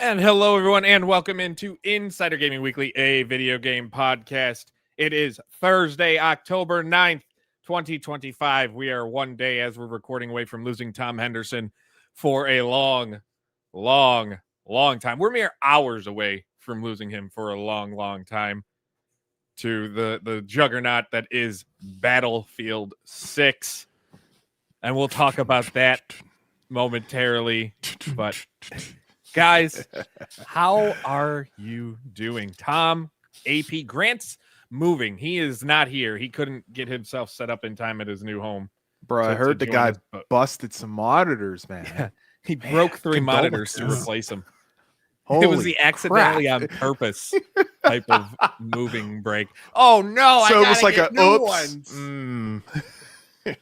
And hello, everyone, and welcome into Insider Gaming Weekly, a video game podcast. It is Thursday, October 9th, 2025. We are one day as we're recording away from losing Tom Henderson for a long time. We're mere hours away from losing him for a long time to the juggernaut that is Battlefield 6. And we'll talk about that momentarily, but... Guys, how are you doing? Tom, AP, Grant's moving. He is not here. He couldn't get himself set up in time at his new home. Bro, I heard the guy busted some monitors, man. Yeah, he broke 3 monitors to replace them. It was the accidentally on purpose type of moving break. Oh, no, so I it was like a oops. Ones.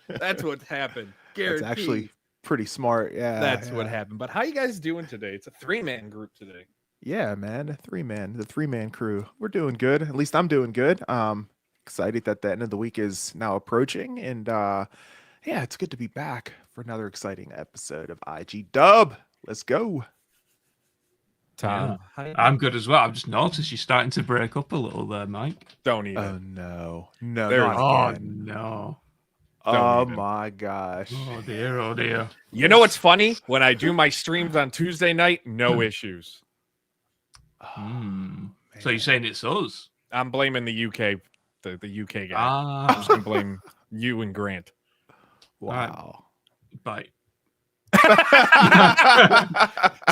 That's what happened. Guaranteed. It's actually pretty smart. Yeah, that's what happened. But how you guys doing today? It's a 3-man group today. Yeah, man, the 3-man crew. We're doing good. At least I'm doing good. Excited that the end of the week is now approaching, and yeah, it's good to be back for another exciting episode of IG Dub. Let's go. Tom, I'm good as well. I've just noticed you're starting to break up a little there, Mike. Don't even. Oh no, no, not again. No. Oh my gosh. Oh dear. You know what's funny? When I do my streams on Tuesday night, no issues. So you're saying it's us? I'm blaming the UK, the UK guy. I'm just gonna blame you and Grant. Wow. Bye.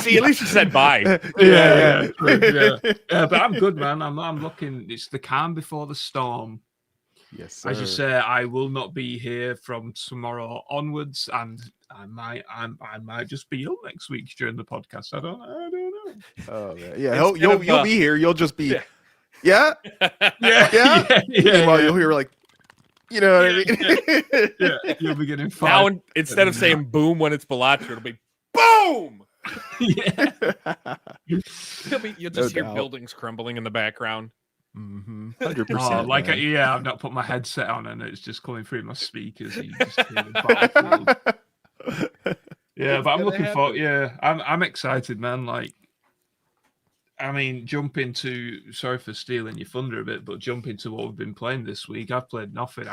See, at least you said bye. Yeah. But I'm good, man. I'm looking. It's the calm before the storm. Yes, sir. As you say, I will not be here from tomorrow onwards, and I might just be ill next week during the podcast. I don't know. Oh man. Yeah, you'll be here. You'll just be yeah. Yeah. Well, you'll hear like, you know what I mean? Yeah, you'll be getting now instead of saying boom when it's Bellaccio, it'll be boom. Yeah. You'll just hear buildings crumbling in the background. 100%. I've not put my headset on and it's just coming through my speakers. You just hear the battlefield. Yeah, but I'm looking forward. Yeah, I'm excited, man. Like, I mean, sorry for stealing your thunder a bit, but jump into what we've been playing this week. I've played nothing.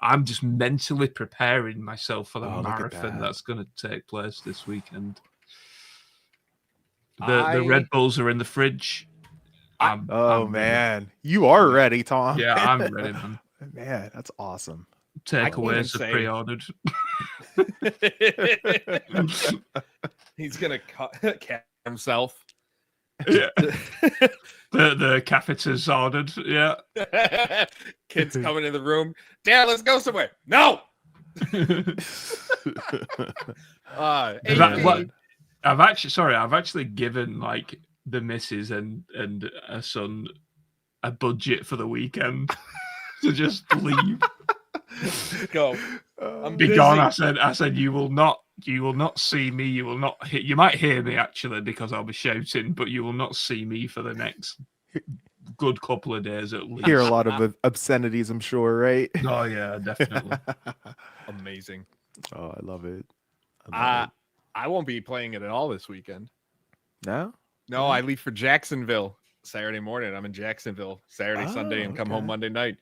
I'm just mentally preparing myself for the marathon that's going to take place this weekend. The Red Bulls are in the fridge. I'm man, you are ready, Tom. Yeah, I'm ready, man. Man, that's awesome. Takeaways are pre-ordered. He's gonna cat himself. Yeah. the catheter's ordered. Yeah. Kids coming in the room. Dad, let's go somewhere. No. I've actually given like the missus and a son a budget for the weekend to just leave. Go. Be gone. I said you will not see me. You might hear me actually because I'll be shouting, but you will not see me for the next good couple of days at least. Hear a lot of obscenities, I'm sure, right? Oh yeah, definitely. Amazing. Oh, I love it. I won't be playing it at all this weekend. No, I leave for Jacksonville Saturday morning. I'm in Jacksonville Saturday, Sunday, and come home Monday night.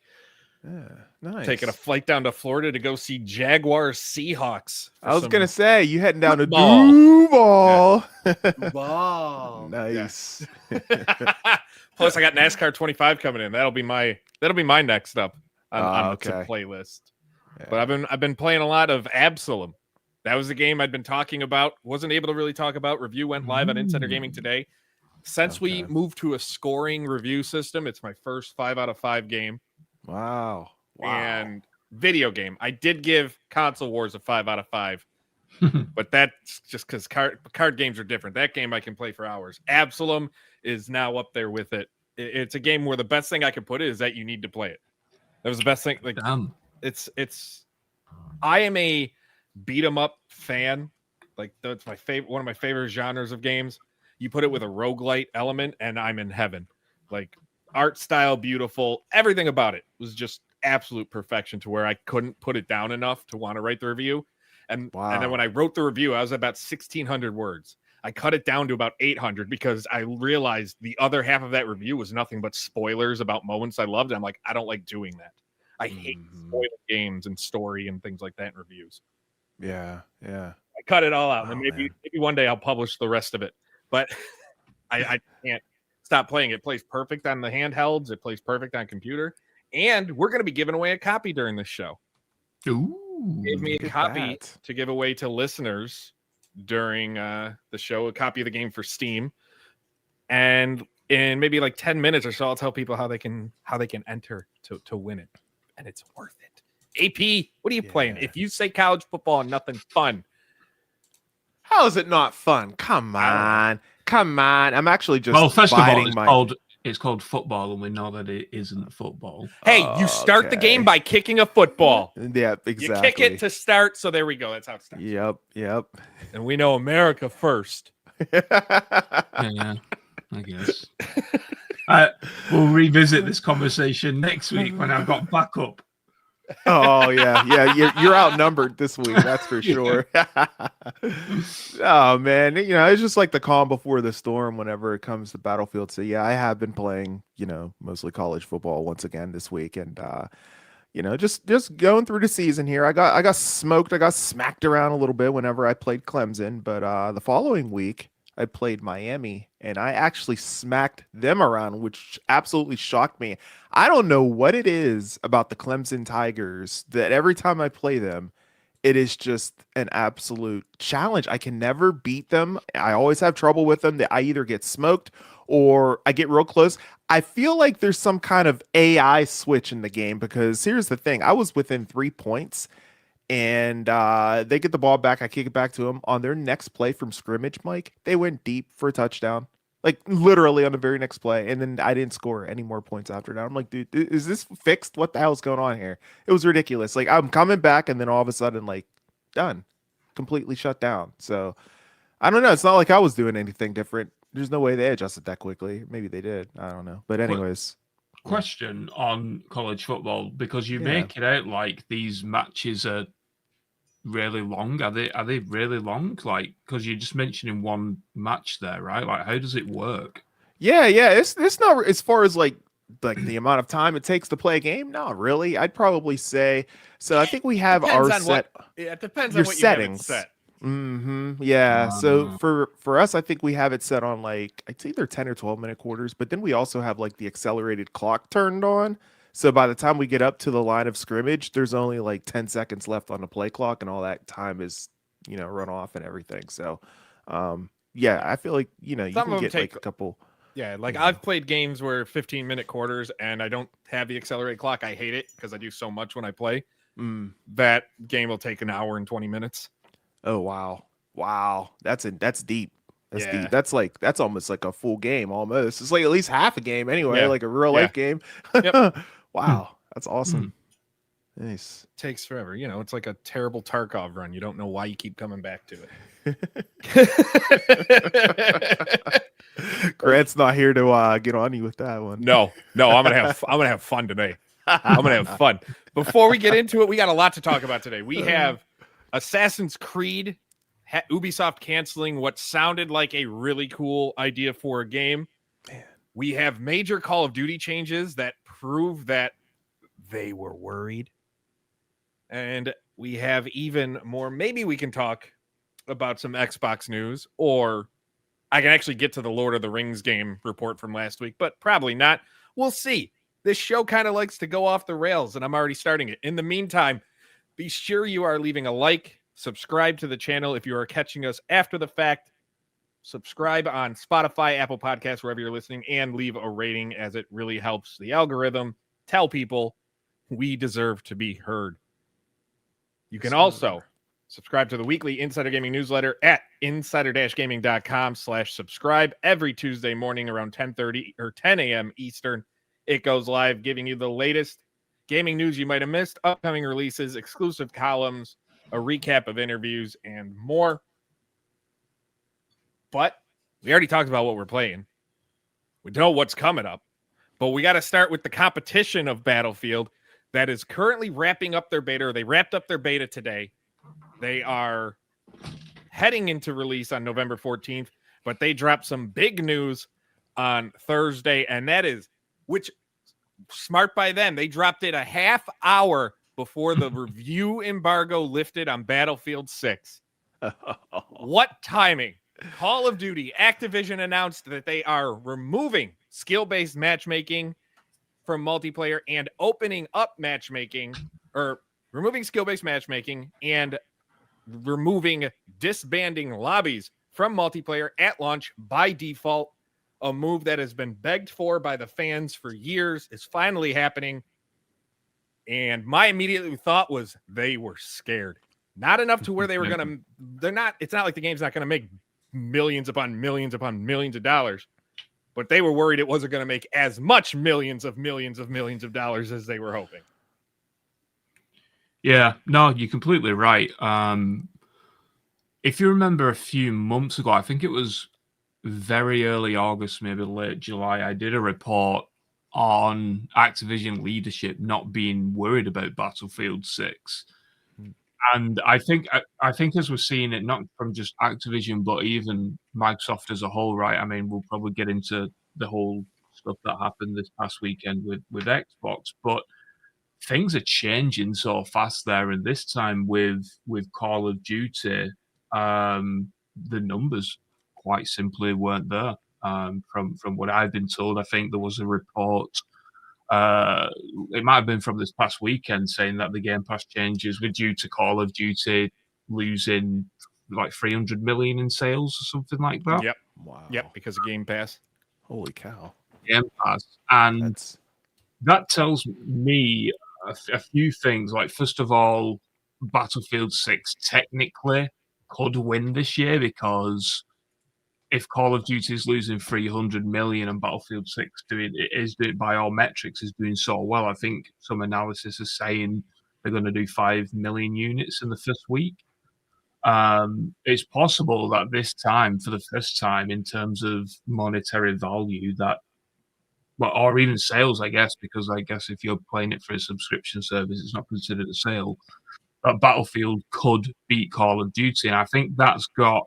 Yeah, nice. Taking a flight down to Florida to go see Jaguars Seahawks. I was gonna say you heading down to Duval. Ball. Nice. Yeah. Plus, I got NASCAR 25 coming in. That'll be my next up on the playlist. Yeah. But I've been playing a lot of Absalom. That was the game I'd been talking about. Wasn't able to really talk about. Review went live on Insider Gaming today. Since we moved to a scoring review system, it's my first 5 out of 5 game. Wow. And video game. I did give Console Wars a 5 out of 5. But that's just because card games are different. That game I can play for hours. Absalom is now up there with it. It's a game where the best thing I could put it is that you need to play it. That was the best thing. Like, I am a beat 'em up fan. Like, that's my favorite, one of my favorite genres of games. You put it with a roguelite element and I'm in heaven. Like, art style, beautiful, everything about it was just absolute perfection to where I couldn't put it down enough to want to write the review. And then when I wrote the review, I was about 1,600 words. I cut it down to about 800 because I realized the other half of that review was nothing but spoilers about moments I loved. I'm like, I don't like doing that. I hate spoiling games and story and things like that in reviews. Yeah. I cut it all out, and maybe one day I'll publish the rest of it. But I can't stop playing. It plays perfect on the handhelds. It plays perfect on computer. And we're going to be giving away a copy during this show. Ooh, Give me a copy to give away to listeners during the show, a copy of the game for Steam. And in maybe like 10 minutes or so, I'll tell people how they can enter to win it. And it's worth it. AP, what are you playing? If you say college football and nothing fun. How is it not fun? Come on. I'm actually just first of all, it's called football, and we know that it isn't football. Hey, you start the game by kicking a football. Yeah, exactly. You kick it to start, so there we go. That's how it starts. Yep. And we know America first. Yeah, I guess. We'll revisit this conversation next week when I've got backup. Oh yeah. You're outnumbered this week, that's for sure. Oh man, it's just like the calm before the storm whenever it comes to Battlefield. So yeah, I have been playing, mostly college football once again this week, and just going through the season here. I got smoked, I got smacked around a little bit whenever I played Clemson, but the following week I played Miami, and I actually smacked them around, which absolutely shocked me. I don't know what it is about the Clemson Tigers that every time I play them, it is just an absolute challenge. I can never beat them. I always have trouble with them. That I either get smoked or I get real close. I feel like there's some kind of AI switch in the game, because here's the thing. I was within 3 points, and they get the ball back. I kick it back to them. On their next play from scrimmage, Mike, they went deep for a touchdown. Like literally on the very next play. And then I didn't score any more points after that. I'm like, dude, is this fixed? What the hell's going on here? It was ridiculous. Like, I'm coming back, and then all of a sudden, like, done. Completely shut down. So I don't know. It's not like I was doing anything different. There's no way they adjusted that quickly. Maybe they did. I don't know. But anyways. Question on college football, because you make it out like these matches are really long. Are they really long? Like, because you're just mentioning one match there, right? Like, how does it work? Yeah. It's not as far as like the amount of time it takes to play a game. Not really. I'd probably say so. I think we have our set. It depends on what settings. You have it set. Yeah. So for us, I think we have it set on like it's either 10 or 12-minute quarters, but then we also have like the accelerated clock turned on. So by the time we get up to the line of scrimmage, there's only like 10 seconds left on the play clock, and all that time is, run off and everything. So, I feel like, you can get like a couple. Yeah, like I've played games where 15-minute quarters, and I don't have the accelerated clock. I hate it because I do so much when I play. That game will take an hour and 20 minutes. Oh, wow. That's deep. That's deep. That's almost like a full game almost. It's like at least half a game anyway, like a real life game. Yep. Wow. That's awesome. Nice. Takes forever. It's like a terrible Tarkov run. You don't know why you keep coming back to it. Grant's not here to get on you with that one. No, I'm gonna have fun today. I'm gonna have fun. Before we get into it, we got a lot to talk about today. We have Assassin's Creed, Ubisoft canceling what sounded like a really cool idea for a game. Man. We have major Call of Duty changes that prove that they were worried. And we have even more. Maybe we can talk about some Xbox news, or I can actually get to the Lord of the Rings game report from last week, but probably not. We'll see. This show kind of likes to go off the rails, and I'm already starting it. In the meantime, be sure you are leaving a like, subscribe to the channel if you are catching us after the fact. Subscribe on Spotify, Apple Podcasts, wherever you're listening, and leave a rating, as it really helps the algorithm tell people we deserve to be heard. You can also subscribe to the weekly Insider Gaming newsletter at insider-gaming.com/subscribe every Tuesday morning around 10:30 or 10 a.m. Eastern. It goes live, giving you the latest gaming news you might have missed, upcoming releases, exclusive columns, a recap of interviews, and more. But we already talked about what we're playing. We know what's coming up, but we got to start with the competition of Battlefield that is currently wrapping up their beta, or they wrapped up their beta today. They are heading into release on November 14th. but they dropped some big news on Thursday, and that is, which smart by them, they dropped it a half hour before the review embargo lifted on Battlefield 6. What timing? Call of Duty, Activision announced that they are removing skill-based matchmaking from multiplayer and opening up matchmaking, or removing skill-based matchmaking and removing disbanding lobbies from multiplayer at launch by default. A move that has been begged for by the fans for years is finally happening. And my immediate thought was they were scared. Not enough to where they were going to, it's not like the game's not going to make millions upon millions of dollars, but they were worried it wasn't going to make as much millions of millions of dollars as they were hoping. Yeah, no, you're completely right. If you remember a few months ago, I think it was very early August, maybe late July, I did a report on Activision leadership not being worried about Battlefield 6. And I think as we're seeing it, not from just Activision, but even Microsoft as a whole, right? I mean, we'll probably get into the whole stuff that happened this past weekend with Xbox, but things are changing so fast there. And this time with Call of Duty, the numbers quite simply weren't there. From what I've been told, I think there was a report. It might have been from this past weekend saying that the Game Pass changes were due to Call of Duty losing like 300 million in sales or something like that. Yep. Wow. Yep. Because of Game Pass. Holy cow. Game Pass. And that tells me a few things. Like, first of all, Battlefield 6 technically could win this year, because if Call of Duty is losing 300 million and Battlefield 6 is doing by all metrics, is doing so well, I think some analysis is saying they're going to do 5 million units in the first week. It's possible that this time, for the first time in terms of monetary value, that, well, or even sales, I guess, because I guess if you're playing it for a subscription service, it's not considered a sale, that Battlefield could beat Call of Duty. And I think that's got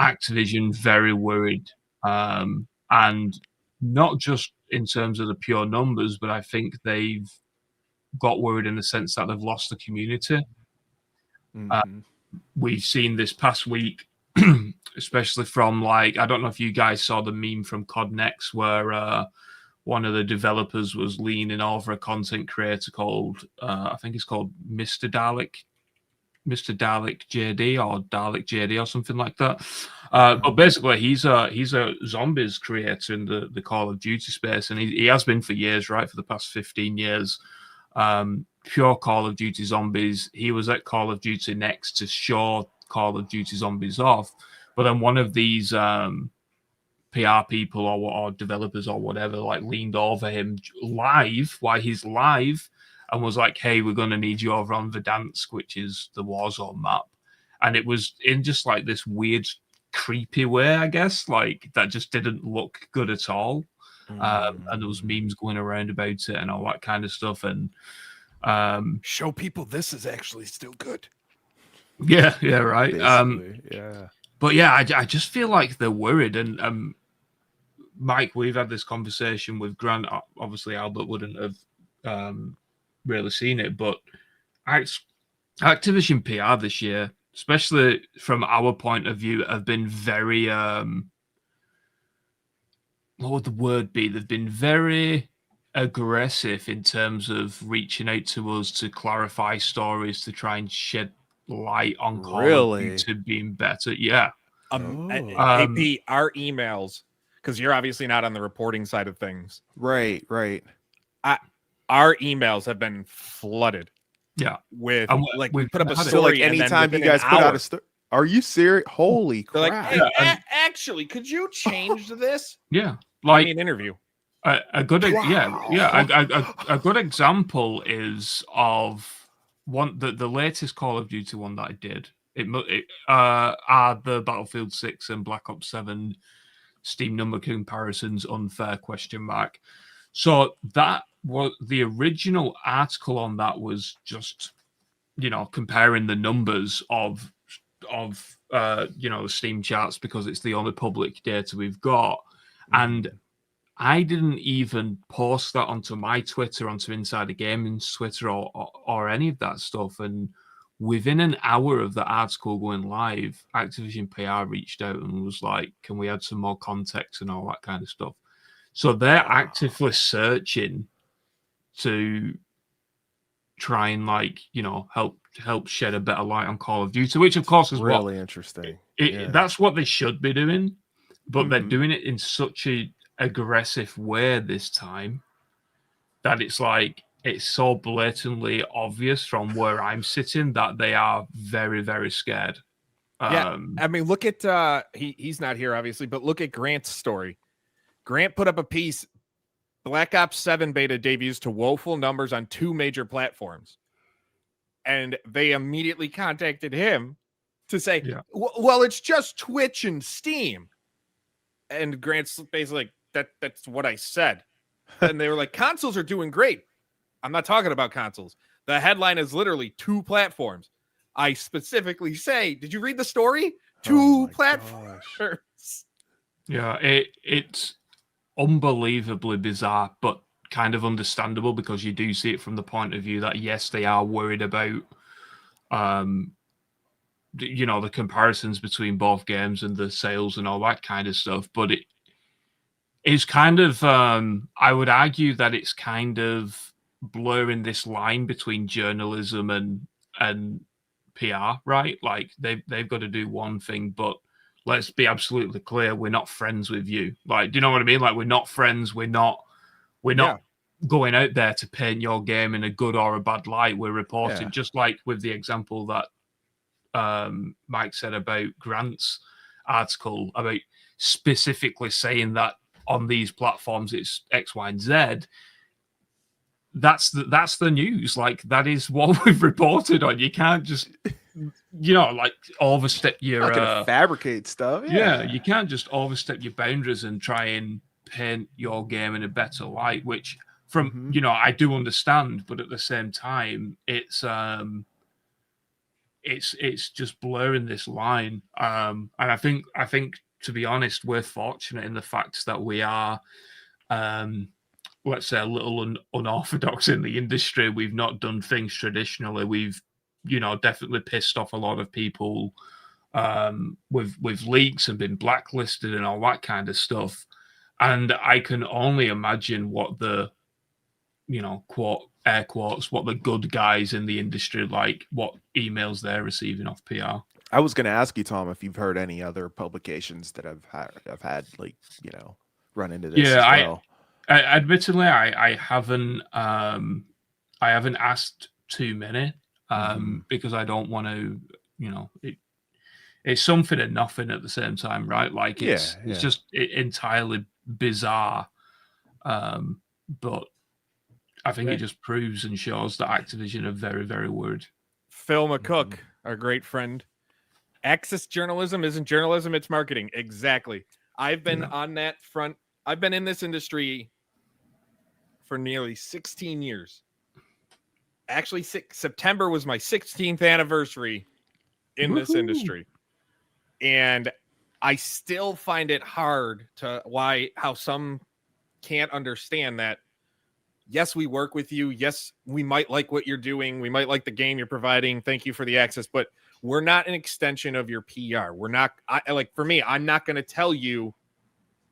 Activision very worried, and not just in terms of the pure numbers, but I think they've got worried in the sense that they've lost the community. We've seen this past week, especially from, like, I don't know if you guys saw the meme from COD Next where one of the developers was leaning over a content creator called, I think it's called Mr. Dalek JD or Dalek JD or something like that. But basically, he's a zombies creator in the Call of Duty space, and he has been for years, right? For the past 15 years. Pure Call of Duty zombies. He was at Call of Duty Next to show Call of Duty zombies off. But then one of these PR people or developers or whatever, like, leaned over him live while he's live and was like, hey, we're going to need you over on Verdansk, which is the Warzone map. And it was in just like this weird, creepy way, I guess, like, that just didn't look good at all. And there was memes going around about it and all that kind of stuff. And show people this is actually still good. Yeah, right. Yeah. But yeah, I just feel like they're worried. And Mike, we've had this conversation with Grant. Obviously, Albert wouldn't have really seen it, but Activision PR this year, especially from our point of view, have been very what would the word be? They've been very aggressive in terms of reaching out to us to clarify stories, to try and shed light on Call of Duty being better. Yeah. AP, our emails, because you're obviously not on the reporting side of things. Right. Our emails have been flooded. Yeah. With, like, we put up a story. So, like, anytime you guys put out a story. Are you serious? Holy crap. Like, hey, actually, could you change this? Yeah. Like an interview. A good a good example is of the latest Call of Duty one that I did. Are the Battlefield 6 and Black Ops 7 Steam number comparisons unfair ? So that was the original article on that was just, comparing the numbers of of the Steam charts because it's the only public data we've got. And I didn't even post that onto my Twitter, onto Insider Gaming's Twitter, or any of that stuff. And within an hour of the article going live, Activision PR reached out and was like, "Can we add some more context and all that kind of stuff?" So they're actively searching to try and help shed a better light on Call of Duty, which of course is really interesting. That's what they should be doing, but they're doing it in such a aggressive way this time that it's so blatantly obvious from where I'm sitting that they are very, very scared. I mean, look at he's not here obviously, but look at Grant's story. Grant put up a piece. Black Ops 7 beta debuts to woeful numbers on 2 major platforms. And they immediately contacted him to say, well, it's just Twitch and Steam. And Grant's basically like, that's what I said. And they were like, consoles are doing great. I'm not talking about consoles. The headline is literally 2 platforms. I specifically say, did you read the story? 2 platforms. Gosh. Yeah, it's unbelievably bizarre, but kind of understandable because you do see it from the point of view that yes, they are worried about the comparisons between both games and the sales and all that kind of stuff, but it is kind of I would argue that it's kind of blurring this line between journalism and PR, right? Like they've got to do one thing, but let's be absolutely clear, we're not friends with you. Like, do you know what I mean? Like, we're not friends. We're not going out there to paint your game in a good or a bad light. We're reporting, just like with the example that Mike said about Grant's article about specifically saying that on these platforms it's X, Y, and Z. That's the news. Like, that is what we've reported on. You can't just overstep your not gonna fabricate stuff. You can't just overstep your boundaries and try and paint your game in a better light, which from I do understand, but at the same time it's just blurring this line. And I think to be honest, we're fortunate in the fact that we are let's say a little unorthodox in the industry. We've not done things traditionally. We've definitely pissed off a lot of people with leaks and been blacklisted and all that kind of stuff. And I can only imagine what the, quote, air quotes, what the good guys in the industry, like what emails they're receiving off PR. I was going to ask you, Tom, if you've heard any other publications that have had run into this as well. Admittedly, I haven't asked too many. Because I don't want to, it's something and nothing at the same time, right? Like it's just entirely bizarre. But I think it just proves and shows that Activision are very, very worried. Phil McCook, our great friend. Access journalism isn't journalism, it's marketing. Exactly. I've been on that front. I've been in this industry for nearly 16 years. Actually, September was my 16th anniversary in this industry. And I still find it hard how some can't understand that. Yes, we work with you. Yes, we might like what you're doing. We might like the game you're providing. Thank you for the access, but we're not an extension of your PR. We're not for me, I'm not going to tell you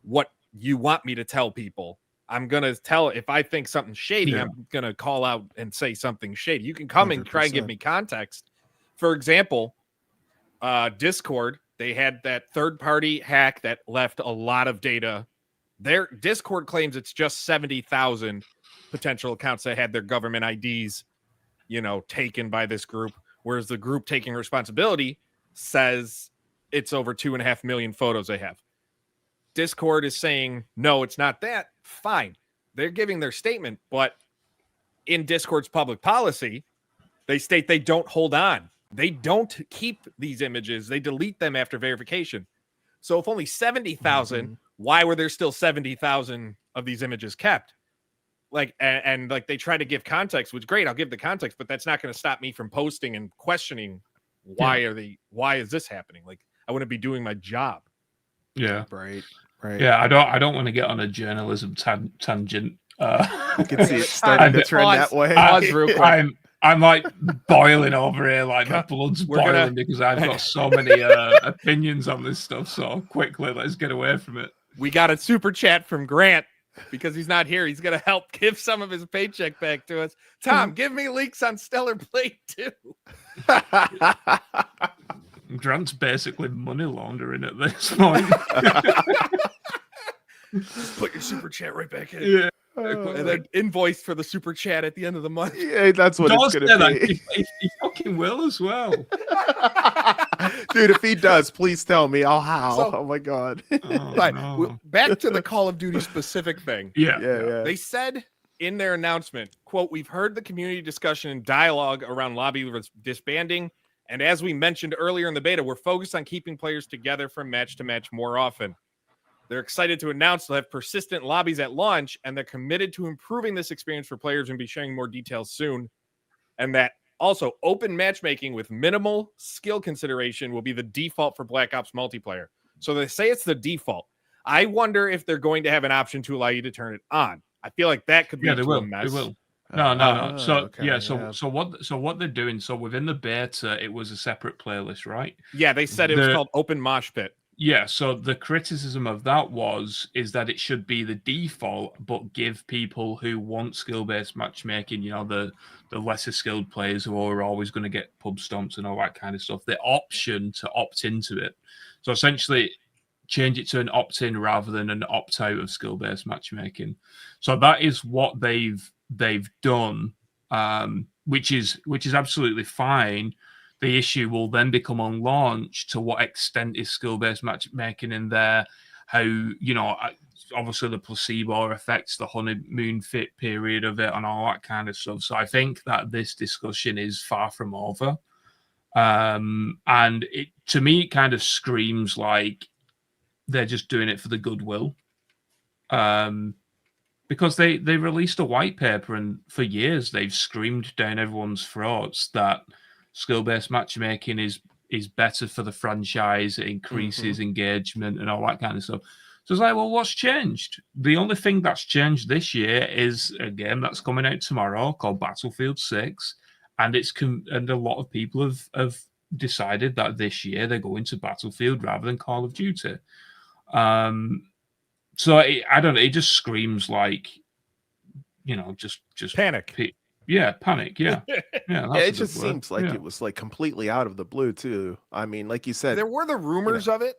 what you want me to tell people. I'm going to tell if I think something's shady, I'm going to call out and say something shady. You can come 100%. And try and give me context. For example, Discord, they had that third-party hack that left a lot of data. Their Discord claims it's just 70,000 potential accounts that had their government IDs, taken by this group, whereas the group taking responsibility says it's over 2.5 million photos they have. Discord is saying, no, it's not that. Fine. They're giving their statement, but in Discord's public policy, they state they don't hold on. They don't keep these images. They delete them after verification. So if only 70,000, why were there still 70,000 of these images kept? And they try to give context, which great, I'll give the context, but that's not going to stop me from posting and questioning why is this happening? Like, I wouldn't be doing my job. Yeah. Right. Yeah, I don't want to get on a journalism tangent. I can see it starting to trend that way. Pause real quick. I'm like boiling over here, like my blood's boiling because I've got so many opinions on this stuff. So quickly, let's get away from it. We got a super chat from Grant because he's not here. He's gonna help give some of his paycheck back to us. Tom, give me leaks on Stellar Blade 2. Grant's basically money laundering at this point. Just put your super chat right back in. Yeah. And then invoice for the super chat at the end of the month. Yeah, that's what it's gonna be. He fucking will as well. Dude, if he does, please tell me. I'll howl. So- oh my god. Right. Back to the Call of Duty specific thing. Yeah. They said in their announcement, quote, "We've heard the community discussion and dialogue around lobby disbanding. And as we mentioned earlier in the beta, we're focused on keeping players together from match to match more often. They're excited to announce they'll have persistent lobbies at launch, and they're committed to improving this experience for players and be sharing more details soon. And that also open matchmaking with minimal skill consideration will be the default for Black Ops multiplayer." So they say it's the default. I wonder if they're going to have an option to allow you to turn it on. I feel like that could be They will. a mess. They will. No. So okay, so what they're doing? So within the beta, it was a separate playlist, right? Yeah, they said it was called Open Mosh Pit. Yeah. So the criticism of that is that it should be the default, but give people who want skill-based matchmaking, the lesser skilled players who are always going to get pub stomps and all that kind of stuff, the option to opt into it. So essentially, change it to an opt-in rather than an opt-out of skill-based matchmaking. So that is what they've done, which is absolutely fine. The issue will then become on launch, to what extent is skill-based matchmaking in there? How, obviously the placebo affects the honeymoon fit period of it and all that kind of stuff. So I think that this discussion is far from over. And it, to me, it kind of screams like they're just doing it for the goodwill. Because they released a white paper, and for years they've screamed down everyone's throats that skill-based matchmaking is better for the franchise. It increases engagement and all that kind of stuff. So it's like, well, what's changed? The only thing that's changed this year is a game that's coming out tomorrow called Battlefield 6, and and a lot of people have decided that this year they're going to Battlefield rather than Call of Duty. So I don't know. It just screams like, just Panic. Panic. Yeah. It just seems like it was like completely out of the blue too. I mean, like you said, There were the rumors of it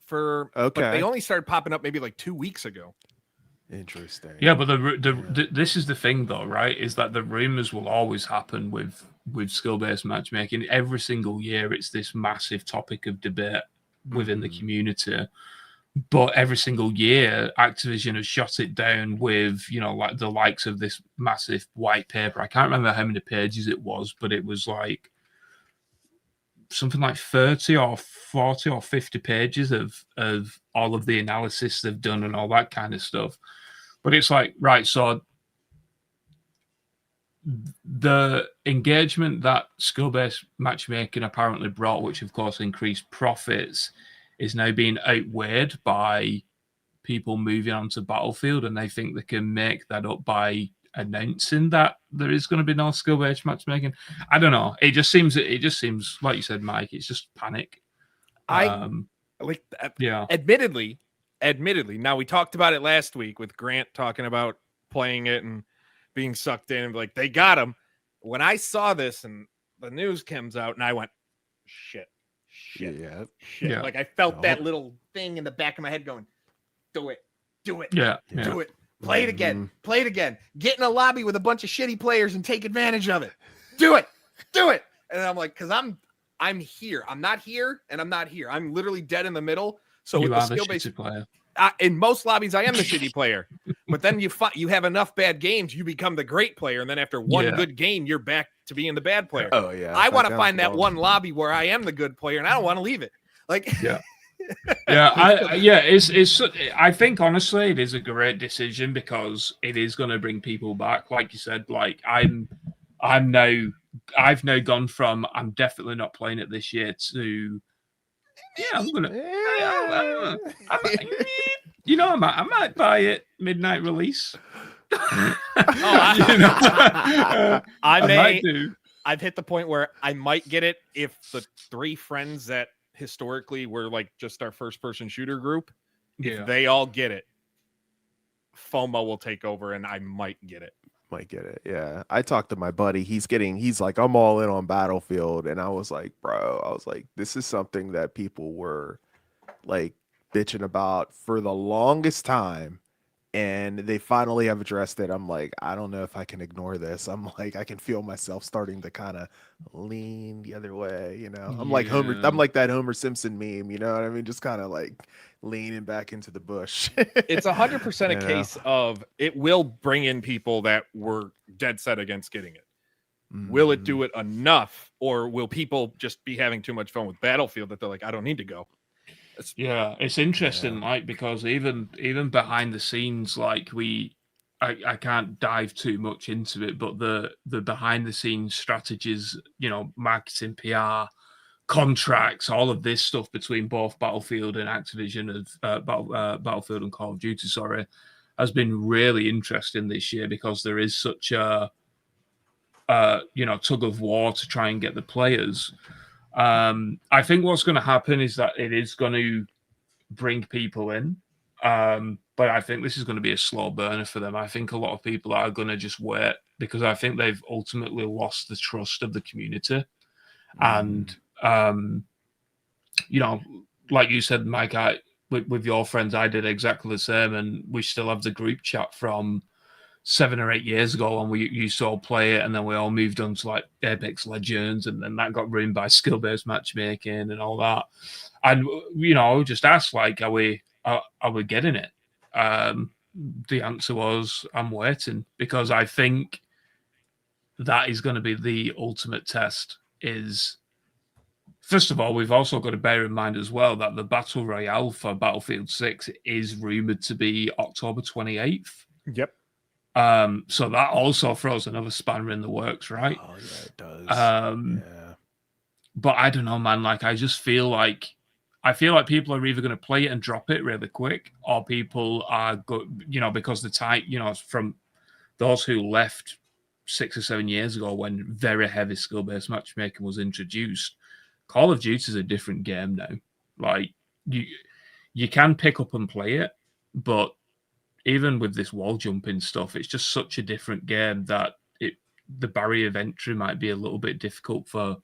but Okay. they only started popping up maybe like 2 weeks ago. Interesting. Yeah, but this is the thing, though, right? Is that the rumors will always happen with skill-based matchmaking. Every single year, it's this massive topic of debate within the community. But every single year, Activision has shot it down with, like the likes of this massive white paper. I can't remember how many pages it was, but it was like something like 30 or 40 or 50 pages of all of the analysis they've done and all that kind of stuff. But it's like, right, so the engagement that skill-based matchmaking apparently brought, which of course increased profits, is now being outweighed by people moving on to Battlefield, and they think they can make that up by announcing that there is going to be no skill-based matchmaking. I don't know. It just seems like you said, Mike. It's just panic. Admittedly. Now, we talked about it last week with Grant talking about playing it and being sucked in, and like they got him. When I saw this and the news comes out, and I went, shit. Yeah. Like I felt that little thing in the back of my head going, do it. Do it. Play it again. Get in a lobby with a bunch of shitty players and take advantage of it. Do it. And I'm like, because I'm here. I'm not here and I'm not here. I'm literally dead in the middle. So with the skill-based player. In most lobbies, I am the shitty player. But then you have enough bad games, you become the great player, and then after one good game, you're back to being the bad player. Oh yeah. I want to find that one lobby where I am the good player, and I don't want to leave it. Like I think honestly it is a great decision because it is going to bring people back. Like you said, like I'm now I've now gone from I'm definitely not playing it this year to I'm gonna. I might buy it midnight release. I might do. I've hit the point where I might get it if the 3 friends that historically were like just our first person shooter group, if they all get it, FOMO will take over and I might get it. Yeah. I talked to my buddy. He's like, I'm all in on Battlefield. And I was like, bro, this is something that people were like bitching about for the longest time. And they finally have addressed it. I'm like, I don't know if I can ignore this. I'm like, I can feel myself starting to kind of lean the other way, you know. I'm like that Homer Simpson meme, you know what I mean? Just kind of like leaning back into the bush. It's 100% a case of it will bring in people that were dead set against getting it. Will it do it enough, or will people just be having too much fun with Battlefield that they're like, I don't need to go? It's interesting, like, because even behind the scenes, like I can't dive too much into it, but the behind the scenes strategies, you know, marketing, PR, contracts, all of this stuff between both Battlefield and Activision, Battlefield and Call of Duty, has been really interesting this year because there is such a tug of war to try and get the players. I think what's going to happen is that it is going to bring people in, but I think this is going to be a slow burner for them. I think a lot of people are going to just wait because I think they've ultimately lost the trust of the community. And, like you said, Mike, with your friends, I did exactly the same, and we still have the group chat from 7 or 8 years ago, and we used to all play it, and then we all moved on to like Apex Legends, and then that got ruined by skill-based matchmaking and all that. And I would just ask, like, are we getting it? The answer was, I'm waiting, because I think that is going to be the ultimate test. Is first of all, we've also got to bear in mind as well that the Battle Royale for Battlefield 6 is rumored to be October 28th. Yep. So that also throws another spanner in the works, right? Oh yeah, it does. Yeah. But I don't know, man. Like, I feel like people are either going to play it and drop it really quick, or people are because the type, from those who left 6 or 7 years ago when very heavy skill-based matchmaking was introduced. Call of Duty is a different game now. Like, you can pick up and play it, but even with this wall jumping stuff, it's just such a different game that the barrier of entry might be a little bit difficult for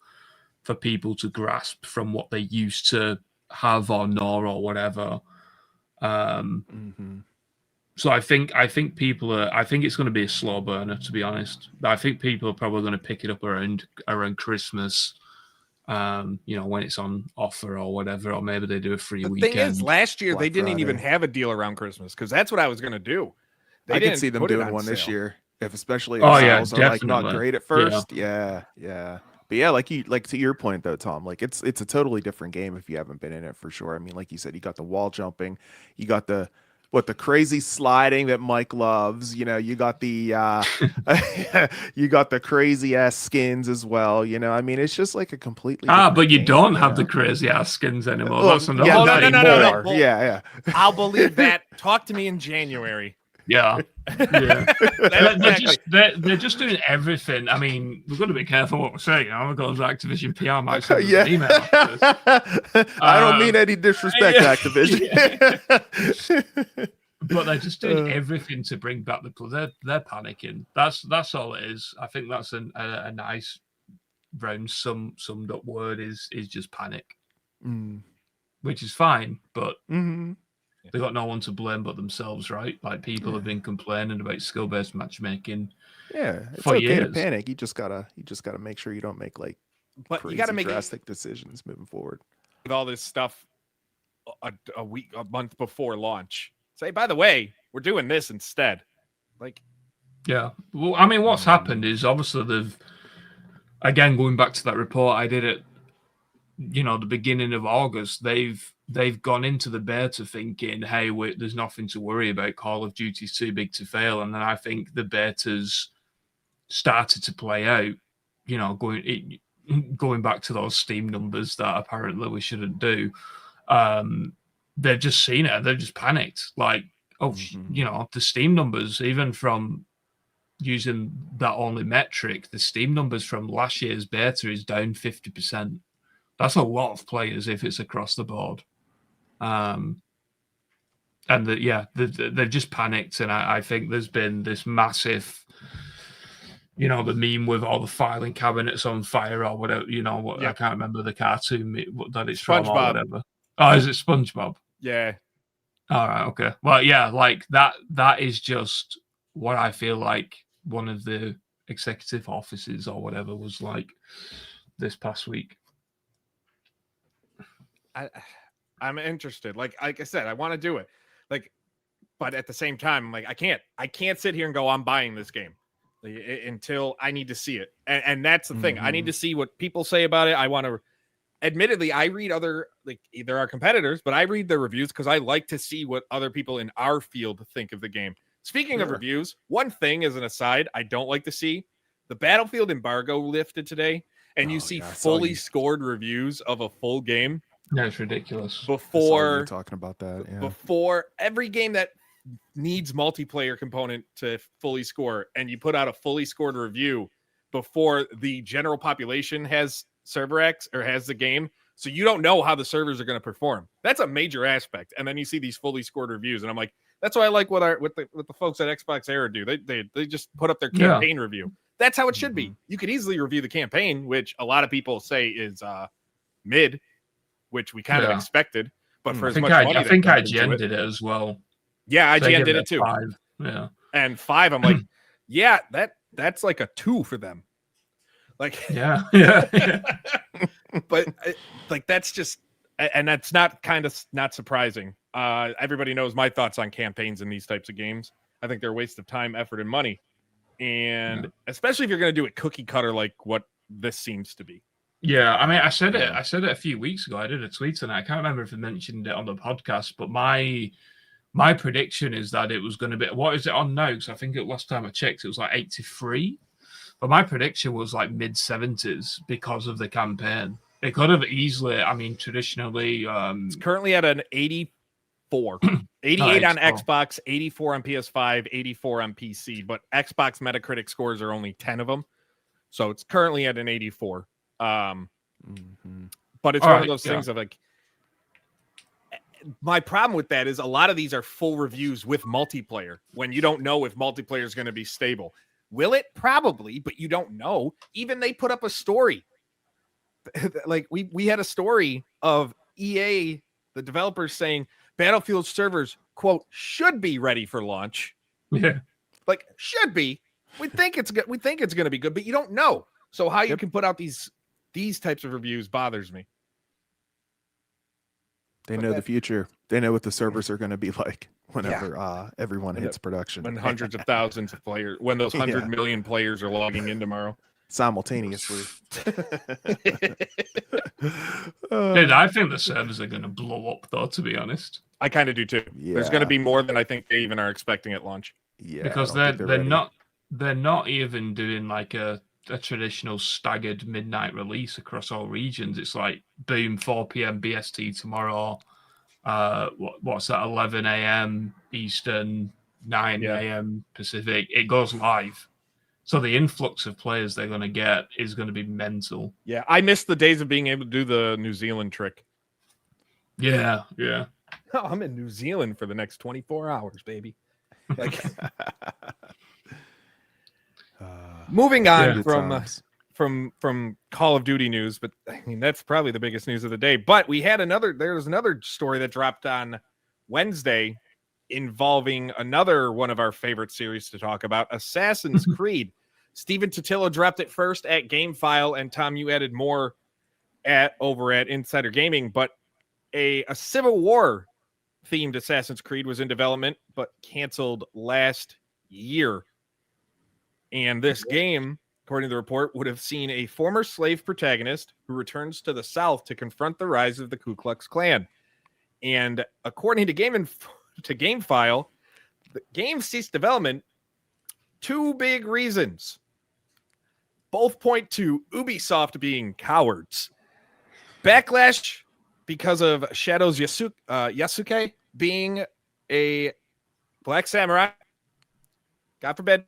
people to grasp from what they used to have or know or whatever. So I think people are. I think it's going to be a slow burner, to be honest. I think people are probably going to pick it up around Christmas. When it's on offer or whatever, or maybe they do a free weekend. The thing is, last year Black they didn't Friday. even have a deal around Christmas, because that's what I was going to do. I could see them doing one this year, especially if sales are like not great at first. Yeah. But yeah, like to your point though, Tom, like it's a totally different game if you haven't been in it, for sure. I mean, like you said, you got the wall jumping, you got the crazy sliding that Mike loves, you got the you got the crazy ass skins as well, I mean, it's just like a completely but you game, don't have the crazy ass skins anymore. Well, That's another no. Well, yeah. I'll believe that. Talk to me in January. Yeah. They're just doing everything. I mean, we've got to be careful what we're saying. Because Activision PR might send us an email after this. I don't mean any disrespect, Activision. But they're just doing everything to bring back the club. They're panicking. That's all it is. I think that's a nice round summed up word is just panic, which is fine, but. They got no one to blame but themselves, right? Like, people have been complaining about skill-based matchmaking. Yeah, it's for okay years. to panic. You just gotta make sure you don't make You gotta make drastic decisions moving forward. With all this stuff, a month before launch, say, by the way, we're doing this instead. Like, yeah. Well, I mean, what's happened is obviously they've, again, going back to that report I did at, the beginning of August, they've gone into the beta thinking, hey, there's nothing to worry about. Call of Duty's too big to fail. And then I think the betas started to play out. going back to those Steam numbers that apparently we shouldn't do. They've just seen it and they've just panicked. Like, the Steam numbers, even from using that only metric, the Steam numbers from last year's beta is down 50%. That's a lot of players if it's across the board. And they've just panicked. And I think there's been this massive, the meme with all the filing cabinets on fire or whatever, I can't remember the cartoon that it's from or whatever. Oh, is it SpongeBob? Yeah. All right. Okay. Well, yeah, like that is just what I feel like one of the executive offices or whatever was like this past week. I'm interested. Like I said, I want to do it. Like, but at the same time, like I can't sit here and go, I'm buying this game until I need to see it. And that's the thing. I need to see what people say about it. I want to, admittedly, I read other, like there are competitors, but I read their reviews because I like to see what other people in our field think of the game. Speaking of reviews, one thing as an aside, I don't like to see the Battlefield embargo lifted today, and you see fully scored reviews of a full game. That's ridiculous. Before talking about that, before every game that needs multiplayer component to fully score, and you put out a fully scored review before the general population has server X or has the game, so you don't know how the servers are going to perform. That's a major aspect. And then you see these fully scored reviews, and I'm like, that's why I like what the folks at Xbox Era do. They just put up their campaign review. That's how it should be. You could easily review the campaign, which a lot of people say is mid, which we kind of expected. But for as much money, I think IGN did it as well. Yeah, IGN did it too. 5. Yeah, and 5. I'm like, yeah, that's like a 2 for them. Like, yeah. But like that's just, and that's not surprising. Everybody knows my thoughts on campaigns in these types of games. I think they're a waste of time, effort, and money, and especially if you're going to do it cookie cutter like what this seems to be. Yeah, I mean, I said it a few weeks ago. I did a tweet on it. I can't remember if I mentioned it on the podcast, but my prediction is that it was going to be, what is it on now? Because I think last time I checked, it was like 83. But my prediction was like mid-70s because of the campaign. It could have easily, I mean, traditionally... it's currently at an 84. 88 on Xbox, 84 on PS5, 84 on PC. But Xbox Metacritic scores are only 10 of them. So it's currently at an 84. But it's one of those things of like... My problem with that is a lot of these are full reviews with multiplayer when you don't know if multiplayer is going to be stable. Will it? Probably, but you don't know. Even they put up a story. Like we had a story of EA, the developers saying Battlefield servers, quote, should be ready for launch. Yeah. Like should be. We think it's good. We think it's going to be good, but you don't know. So how you can put out these types of reviews bothers me. They know the future. They know what the servers are going to be like whenever everyone hits production. When hundreds of thousands of players, when those 100 million players are logging in tomorrow. Simultaneously. Dude, I think the servers are going to blow up, though, to be honest. I kind of do, too. Yeah. There's going to be more than I think they even are expecting at launch. Yeah, because they're not even doing like a traditional staggered midnight release across all regions. It's like boom, 4 p.m. BST tomorrow. What's that? 11 a.m. Eastern, 9 a.m. Pacific. It goes live. So the influx of players they're going to get is going to be mental. Yeah, I miss the days of being able to do the New Zealand trick. Yeah. Oh, I'm in New Zealand for the next 24 hours, baby. Like, moving on from Call of Duty news, but I mean that's probably the biggest news of the day. But we had there's another story that dropped on Wednesday involving another one of our favorite series to talk about, Assassin's Creed. Steven Totillo dropped it first at GameFile, and Tom, you added more over at Insider Gaming. But a Civil War themed Assassin's Creed was in development, but canceled last year. And this game, according to the report, would have seen a former slave protagonist who returns to the South to confront the rise of the Ku Klux Klan. And according to GameFile, the game ceased development. 2 big reasons. both point to Ubisoft being cowards. Backlash, because of Shadow's Yasuke being a black samurai, God forbid,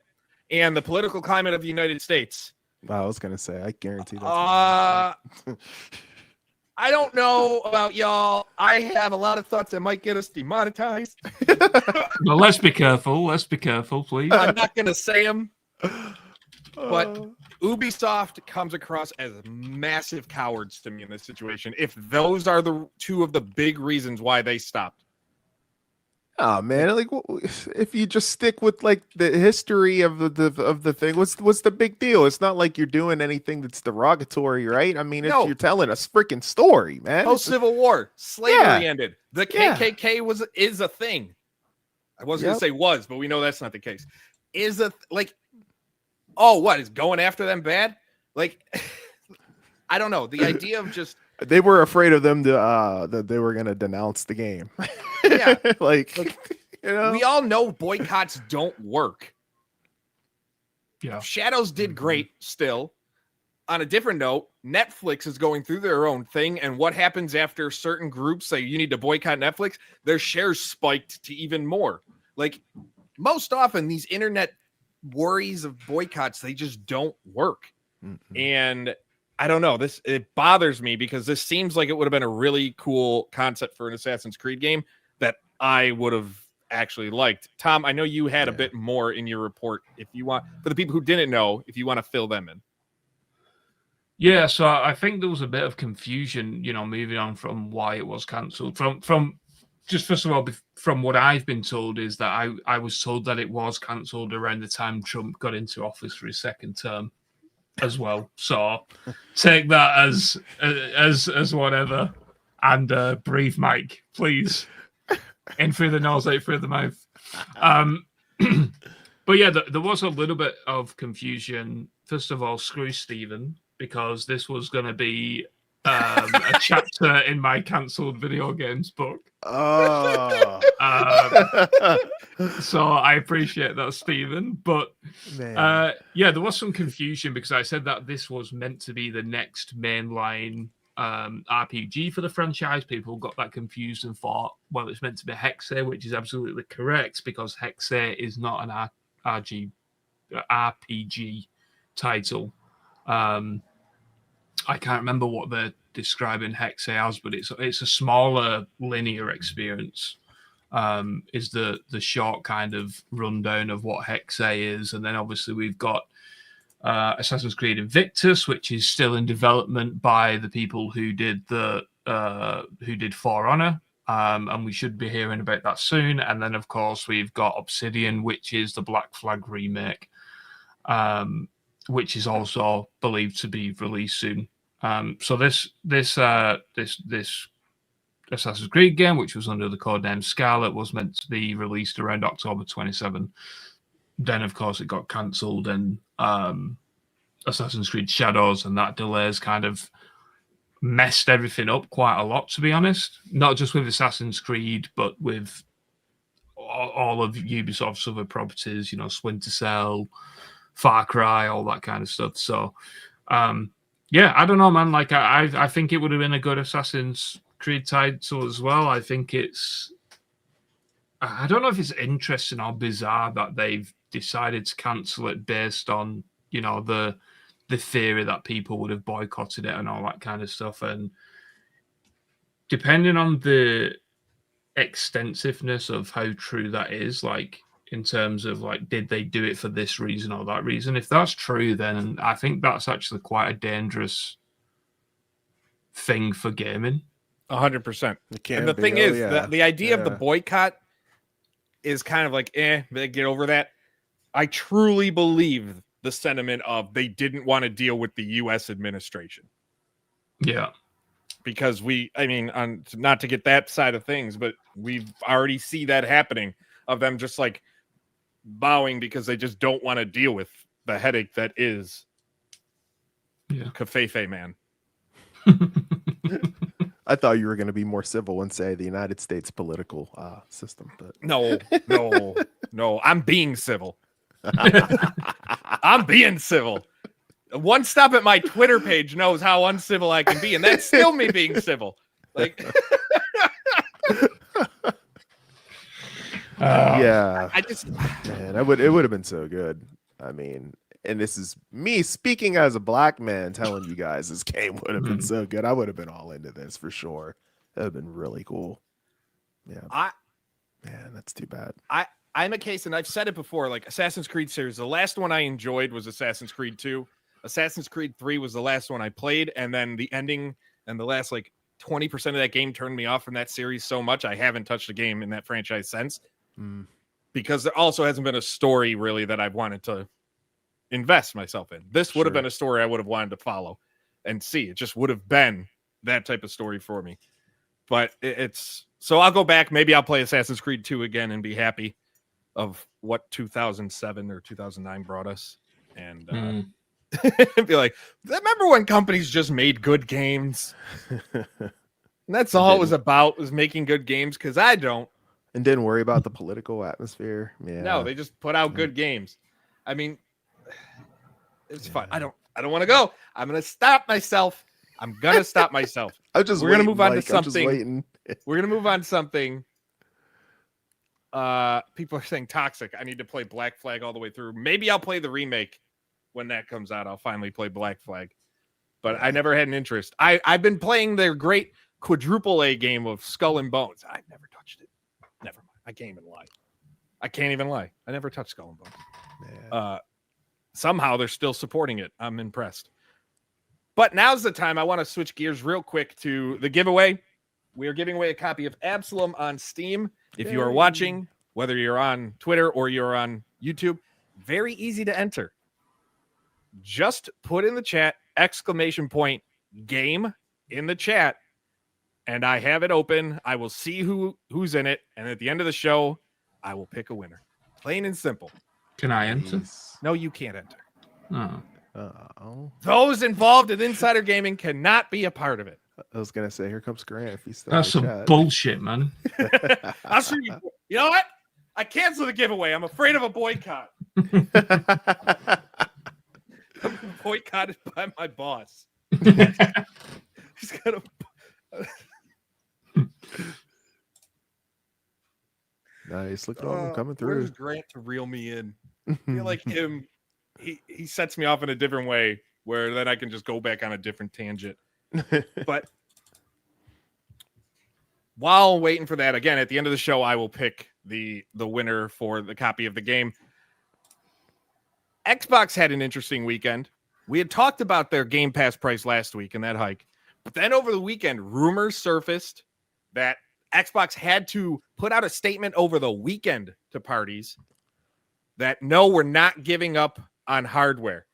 and the political climate of the United States. I was gonna say, I guarantee that's I don't know about y'all. I have a lot of thoughts that might get us demonetized. Well, let's be careful. Let's be careful, please. I'm not gonna say them, but Ubisoft comes across as massive cowards to me in this situation. If those are the two of the big reasons why they stopped. Oh man, like if you just stick with like the history of the thing, what's the big deal? It's not like you're doing anything that's derogatory, right? I mean, you're telling a freaking story, man. Post Civil War, slavery ended. The KKK is a thing. I wasn't gonna say was, but we know that's not the case. Is what is going after them bad? Like, I don't know. The idea of just they were afraid of them to that they were gonna denounce the game. Yeah, like you know, we all know boycotts don't work. Yeah, Shadows did great still. On a different note, Netflix is going through their own thing, and what happens after certain groups say you need to boycott Netflix? Their shares spiked to even more. Like, most often, these internet worries of boycotts, they just don't work. And I don't know, it bothers me because this seems like it would have been a really cool concept for an Assassin's Creed game that I would have actually liked. Tom, I know you had a bit more in your report. If you want, for the people who didn't know, if you want to fill them in. Yeah, so I think there was a bit of confusion, moving on from why it was cancelled. From just first of all, from what I've been told is that I was told that it was cancelled around the time Trump got into office for his second term as well. So take that as whatever. And breathe, Mike, please. In through the nose, out through the mouth. But yeah, there was a little bit of confusion. First of all, screw Stephen, because this was going to be a chapter in my cancelled video games book. Oh. So I appreciate that, Stephen. But yeah, there was some confusion because I said that this was meant to be the next mainline RPG for the franchise. People got that confused and thought, well, it's meant to be Hexe, which is absolutely correct because Hexe is not an RPG title. I can't remember what they're describing Hexe as, but it's a smaller linear experience. Is the short kind of rundown of what Hexe is, and then obviously we've got Assassin's Creed Invictus, which is still in development by the people who did For Honor, and we should be hearing about that soon. And then of course we've got Obsidian, which is the Black Flag remake, which is also believed to be released soon. So this Assassin's Creed game, which was under the codename Scarlet, was meant to be released around October 27. Then, of course, it got cancelled, and Assassin's Creed Shadows and that delays kind of messed everything up quite a lot, to be honest. Not just with Assassin's Creed, but with all of Ubisoft's other properties, Splinter Cell, Far Cry, all that kind of stuff. So, yeah, I don't know, man. Like, I think it would have been a good Assassin's Creed title as well. I think I don't know if it's interesting or bizarre that they've decided to cancel it based on, the theory that people would have boycotted it and all that kind of stuff. And depending on the extensiveness of how true that is, like, in terms of, like, did they do it for this reason or that reason? If that's true, then I think that's actually quite a dangerous thing for gaming. 100%. And the thing is, the idea of the boycott is kind of like, they get over that. I truly believe the sentiment of they didn't want to deal with the U.S. administration. Yeah. Because not to get that side of things, but we've already see that happening of them just like bowing because they just don't want to deal with the headache that is Covfefe man. I thought you were going to be more civil and say the United States political system, but no, I'm being civil. I'm being civil. One stop at my Twitter page knows how uncivil I can be, and that's still me being civil. Like, yeah, I just, man, it would have been so good. I mean, and this is me speaking as a black man telling you guys this game would have been so good. I would have been all into this for sure. That would have been really cool. Yeah. Man, that's too bad. I'm a case, and I've said it before, like Assassin's Creed series, the last one I enjoyed was Assassin's Creed 2. Assassin's Creed 3 was the last one I played, and then the ending and the last like 20% of that game turned me off from that series so much I haven't touched a game in that franchise since. Because there also hasn't been a story really that I've wanted to invest myself in. This would have been a story I would have wanted to follow and see. It just would have been that type of story for me. But it's so I'll go back. Maybe I'll play Assassin's Creed 2 again and be happy of what 2007 or 2009 brought us. And be like, remember when companies just made good games? And that's all it was about, was making good games, because I don't. And didn't worry about the political atmosphere. Yeah. No, they just put out good games. I mean, it's fun. I don't want to go. I'm gonna stop myself. We're gonna move on to something. We're gonna move on to something. People are saying toxic. I need to play Black Flag all the way through. Maybe I'll play the remake when that comes out. I'll finally play Black Flag. But I never had an interest. I've been playing their great quadruple A game of Skull and Bones. I've never touched it. Never mind. I can't even lie. I never touched Skull and Bones. Somehow they're still supporting it. I'm impressed. But now's the time. I want to switch gears real quick to the giveaway. We are giving away a copy of Absalom on Steam. If you are watching, whether you're on Twitter or you're on YouTube, very easy to enter. Just put in the chat !game in the chat, and I have it open. I will see who's in it, and at the end of the show, I will pick a winner. Plain and simple. Can I enter? No, you can't enter. Oh. Those involved in insider gaming cannot be a part of it. I was gonna say, here comes Grant. If he's still That's some bullshit, man. I'll show you. You know what? I cancel the giveaway. I'm afraid of a boycott. I'm boycotted by my boss. He's gonna. Nice. Look at all them coming through. Where's Grant to reel me in? I feel like him. He sets me off in a different way, where then I can just go back on a different tangent. But while waiting for that, again, at the end of the show, I will pick the winner for the copy of the game. Xbox had an interesting weekend. We had talked about their Game Pass price last week and that hike. But then over the weekend, rumors surfaced that Xbox had to put out a statement over the weekend to parties that, no, we're not giving up on hardware.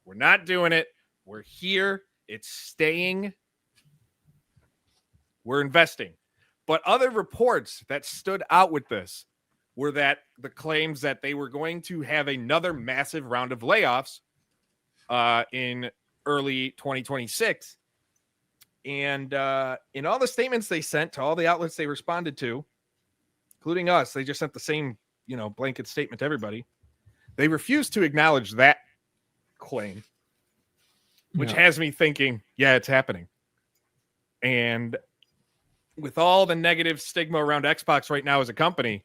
We're not doing it. We're here. It's staying. We're investing. But other reports that stood out with this were that the claims that they were going to have another massive round of layoffs in early 2026. And in all the statements they sent to all the outlets they responded to, including us, they just sent the same, blanket statement to everybody. They refused to acknowledge that claim, which has me thinking, yeah, it's happening. And with all the negative stigma around Xbox right now as a company,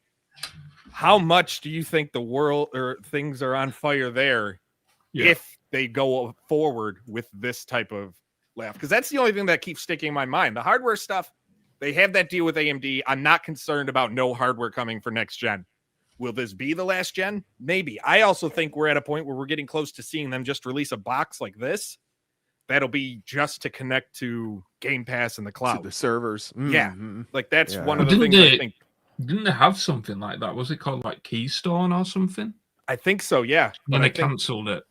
how much do you think the world or things are on fire there if they go forward with this type of layoff? Because that's the only thing that keeps sticking in my mind. The hardware stuff, they have that deal with AMD. I'm not concerned about no hardware coming for next gen. Will this be the last gen? Maybe. I also think we're at a point where we're getting close to seeing them just release a box like this. That'll be just to connect to Game Pass and the cloud. To the servers. Yeah. Like that's one of the things I think. Didn't they have something like that? Was it called like Keystone or something? I think so, yeah. When they cancelled it.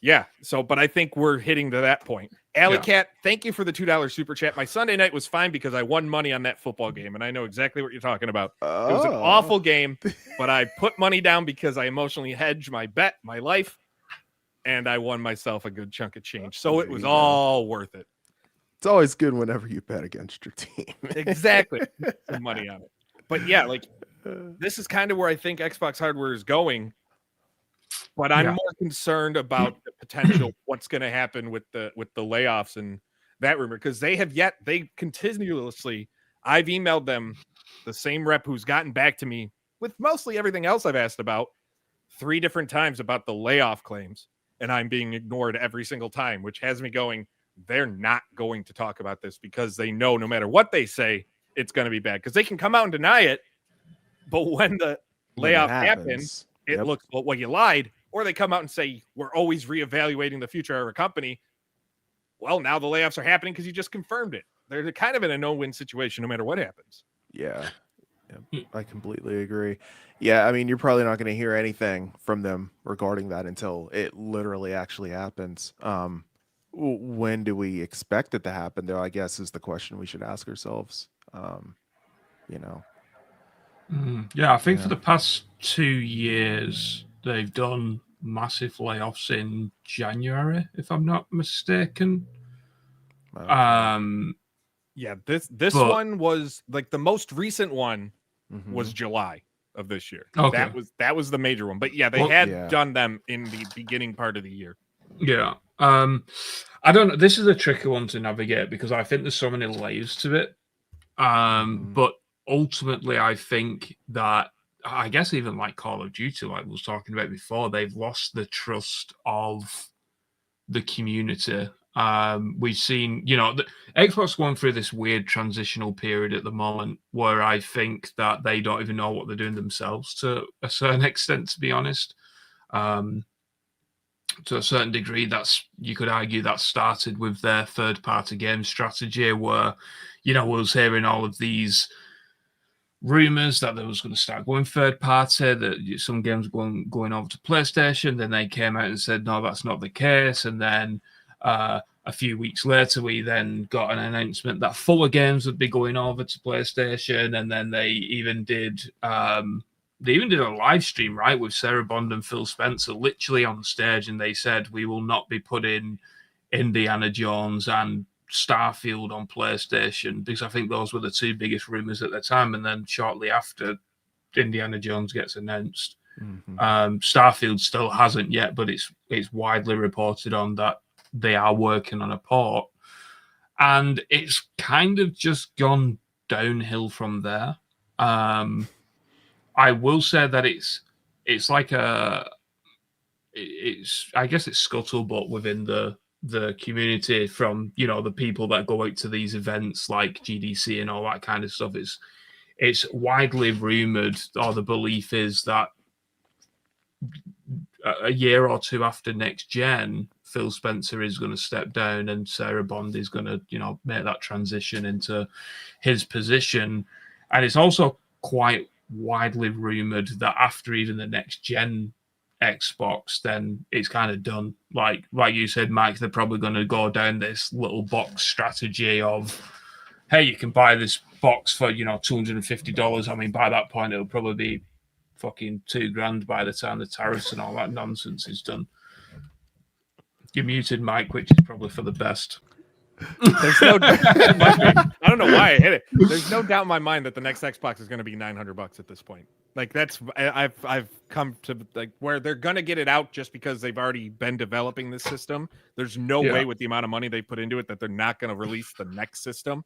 Yeah. So, but I think we're hitting to that point. Alley Cat, thank you for the $2 super chat. My Sunday night was fine because I won money on that football game, and I know exactly what you're talking about. It was an awful game, but I put money down because I emotionally hedged my bet, my life, and I won myself a good chunk of change. So it was all worth it. It's always good whenever you bet against your team. Exactly. Some money on it. But yeah, like this is kind of where I think Xbox hardware is going. But I'm more concerned about the potential what's going to happen with the layoffs and that rumor, because they continuously, I've emailed them, the same rep who's gotten back to me with mostly everything else I've asked about 3 different times about the layoff claims, and I'm being ignored every single time, which has me going, they're not going to talk about this because they know no matter what they say, it's going to be bad, because they can come out and deny it, but when the layoff happens, it looks, well, you lied. Or they come out and say, we're always reevaluating the future of our company. Well, now the layoffs are happening because you just confirmed it. They're kind of in a no-win situation no matter what happens. Yeah, I completely agree. Yeah, I mean, you're probably not going to hear anything from them regarding that until it literally actually happens. When do we expect it to happen, though, I guess is the question we should ask ourselves. Yeah, I think for the past 2 years, they've done massive layoffs in January, if I'm not mistaken. Okay. Yeah, this one was like the most recent one was July of this year. Okay. That was the major one. But yeah, they had done them in the beginning part of the year. Yeah. I don't know. This is a tricky one to navigate because I think there's so many layers to it. But ultimately, I think that, I guess even like Call of Duty, like we was talking about before, they've lost the trust of the community. We've seen, the Xbox going through this weird transitional period at the moment where I think that they don't even know what they're doing themselves to a certain extent, to be honest. To a certain degree, you could argue that started with their third-party game strategy where, we was hearing all of these rumors that they was going to start going third party, that some games were going over to PlayStation. Then they came out and said, no, that's not the case. And then a few weeks later, we then got an announcement that fuller games would be going over to PlayStation. And then they even did a live stream, right, with Sarah Bond and Phil Spencer literally on stage. And they said, we will not be putting Indiana Jones and Starfield on PlayStation, because I think those were the 2 biggest rumors at the time. And then shortly after, Indiana Jones gets announced. Starfield still hasn't yet, but it's widely reported on that they are working on a port, and it's kind of just gone downhill from there. I will say that it's like I guess it's scuttlebutt within the community from the people that go out to these events like GDC and all that kind of stuff. It's widely rumored, or the belief is that a year or 2 after next gen, Phil Spencer is going to step down and Sarah Bond is going to make that transition into his position. And it's also quite widely rumored that after even the next gen Xbox, then it's kind of done. Like you said, Mike, they're probably going to go down this little box strategy of, hey, you can buy this box for $250. I mean, by that point, it'll probably be fucking $2,000 by the time the tariffs and all that nonsense is done. You're muted, Mike, which is probably for the best. There's no I don't know why I hit it. There's no doubt in my mind that the next Xbox is going to be $900 at this point. Like I've come to like where they're going to get it out just because they've already been developing this system. There's no way with the amount of money they put into it that they're not going to release the next system.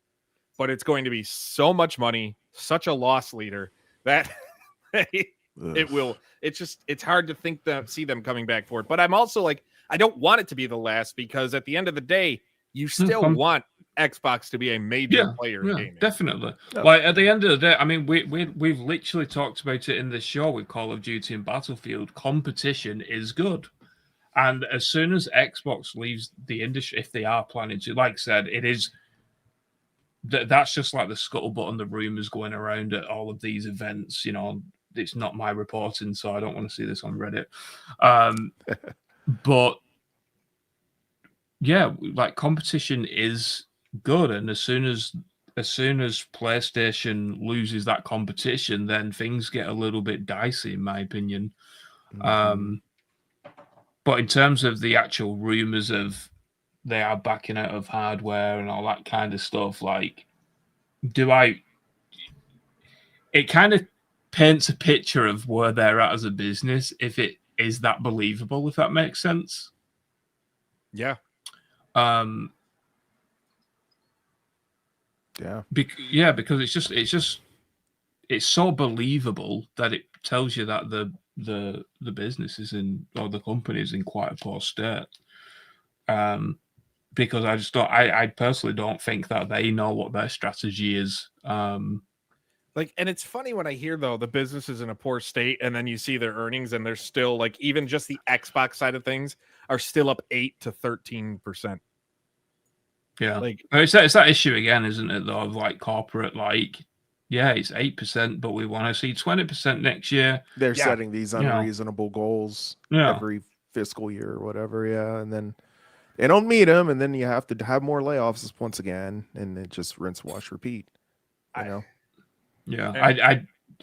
But it's going to be so much money, such a loss leader that it will. It's hard to see them coming back for it. But I'm also like, I don't want it to be the last, because at the end of the day, you still want Xbox to be a major player in gaming. Definitely. Like at the end of the day, I mean, we've literally talked about it in this show with Call of Duty and Battlefield. Competition is good. And as soon as Xbox leaves the industry, if they are planning to, like I said, it is. That's just like the scuttlebutt and the rumors going around at all of these events. It's not my reporting, so I don't want to see this on Reddit. But yeah, like competition is good, and as soon as PlayStation loses that competition, then things get a little bit dicey, in my opinion. But in terms of the actual rumors of they are backing out of hardware and all that kind of stuff, like, it kind of paints a picture of where they're at as a business, if it is that believable, if that makes sense. Yeah. Because it's so believable that it tells you that the business is in, or the company is in, quite a poor state. Because I personally don't think that they know what their strategy is. And it's funny when I hear, though, the business is in a poor state, and then you see their earnings, and they're still like, even just the Xbox side of things are still up 8 to 13%. Yeah, like it's that issue again, isn't it? Though, of like corporate, like, yeah, it's 8%, but we want to see 20% next year. They're setting these unreasonable goals every fiscal year or whatever, and then they don't meet them, and then you have to have more layoffs once again, and it just rinse, wash, repeat. You know. Yeah,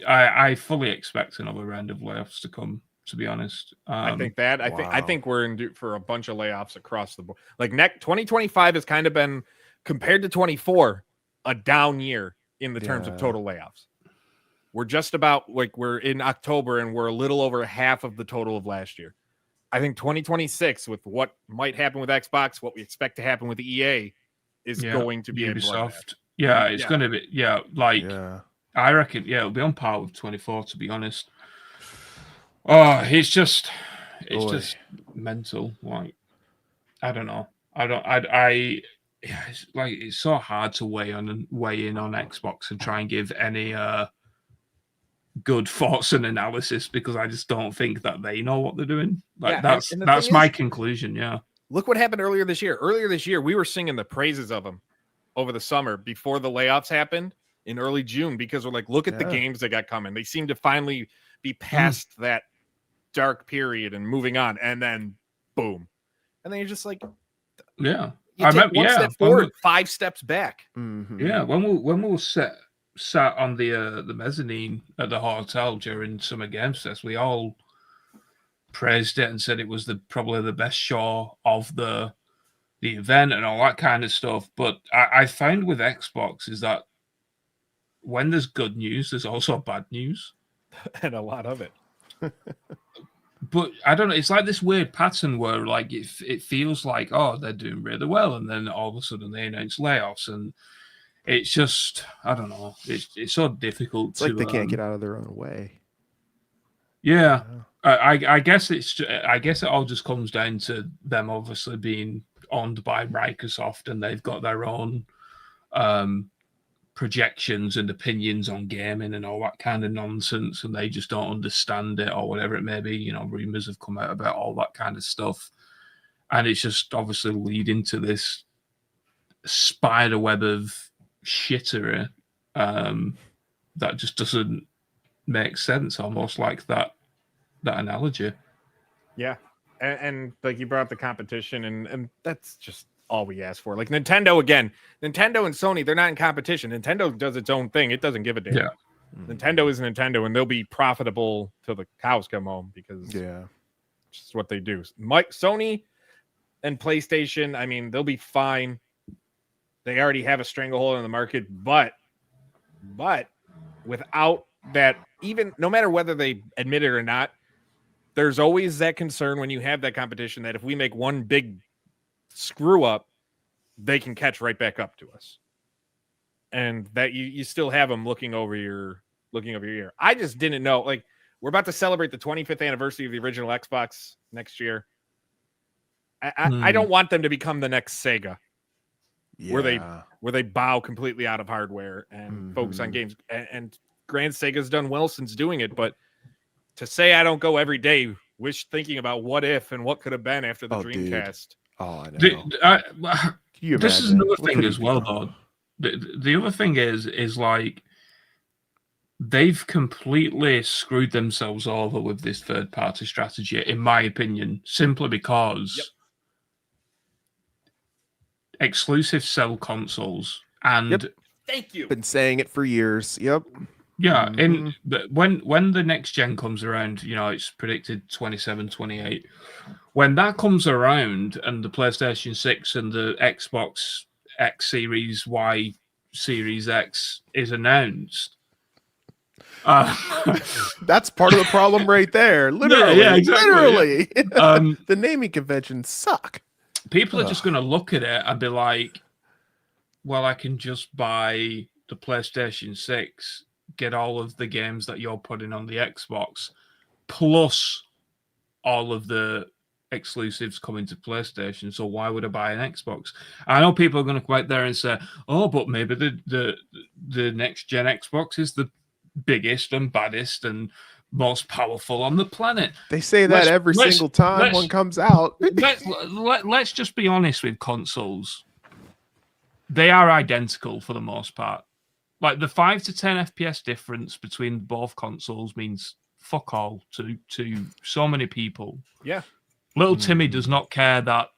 I fully expect another round of layoffs to come. To be honest, I think we're in due for a bunch of layoffs across the board. Like 2025 has kind of been, compared to 24, a down year in the terms of total layoffs. We're just about, like, we're in October and we're a little over half of the total of last year. I think 2026, with what might happen with Xbox, what we expect to happen with EA, is going to be Ubisoft. It's going to be I reckon it'll be on par with 24, to be honest. Oh, it's just mental. Like, I don't know. It's like, it's so hard to weigh in on Xbox and try and give any good thoughts and analysis, because I just don't think that they know what they're doing. Like, that's my conclusion. Yeah. Look what happened earlier this year. Earlier this year, we were singing the praises of them over the summer before the layoffs happened in early June, because we're like, look at the games that got coming. They seem to finally be past that dark period and moving on, and then boom, and then you're just like, you take one step forward, 5 steps back. Yeah, when we were sat on the mezzanine at the hotel during Summer Games Fest, we all praised it and said it was probably the best show of the event and all that kind of stuff. But I found with Xbox is that when there's good news, there's also bad news, and a lot of it. But I don't know. It's like this weird pattern where, like, it feels like, oh, they're doing really well, and then all of a sudden they announce layoffs, and it's just, I don't know. It's so difficult. It's like they can't get out of their own way. Yeah, I guess I guess it all just comes down to them obviously being owned by Microsoft, and they've got their own projections and opinions on gaming and all that kind of nonsense, and they just don't understand it, or whatever it may be. You know, rumors have come out about all that kind of stuff, and it's just obviously leading to this spider web of shittery that just doesn't make sense, almost like that analogy. Yeah, and like, you brought up the competition, and that's just all we ask for. Like, Nintendo and Sony, they're not in competition. Nintendo does its own thing. It doesn't give a damn. Yeah. Nintendo is Nintendo, and they'll be profitable till the cows come home, because it's just what they do. Sony and PlayStation, I mean, they'll be fine. They already have a stranglehold in the market, but without that, even no matter whether they admit it or not, there's always that concern when you have that competition that if we make one big screw up, they can catch right back up to us, and that you still have them looking over your ear. I just didn't know, like, we're about to celebrate the 25th anniversary of the original Xbox next year. I don't want them to become the next Sega, where they bow completely out of hardware and focus on games. And Grand Sega's done well since doing it, but to say I don't go every day thinking about what if and what could have been after the Dreamcast. Dude. Oh, I know. This is another thing as well, though. The other thing is like, they've completely screwed themselves over with this third-party strategy, in my opinion, simply because exclusives sell consoles, and thank you. Been saying it for years. Yep. Yeah, and when the next gen comes around, you know, it's predicted 27, 28. When that comes around, and the PlayStation 6 and the Xbox X Series Y, Series X is announced, that's part of the problem right there. Literally, exactly. literally. The naming conventions suck. people are just going to look at it and be like, well, I can just buy the PlayStation 6, get all of the games that you're putting on the Xbox, plus all of the exclusives coming to PlayStation. So why would I buy an Xbox? I know people are going to come out there and say, oh, but maybe the next gen Xbox is the biggest and baddest and most powerful on the planet. They say that every single time one comes out. Let's just be honest with consoles. They are identical for the most part. Like the 5 to 10 FPS difference between both consoles means fuck all to so many people. Yeah. Little Timmy does not care that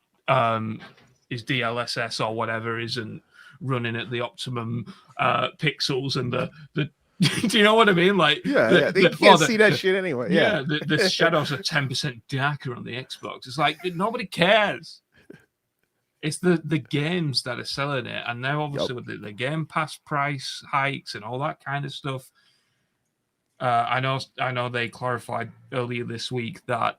his DLSS or whatever isn't running at the optimum pixels and the do you know what I mean? Like, they can't see that shit anyway. Yeah, the shadows are 10% darker on the Xbox. It's like nobody cares. It's the games that are selling it, and now obviously with the Game Pass price hikes and all that kind of stuff. I know they clarified earlier this week that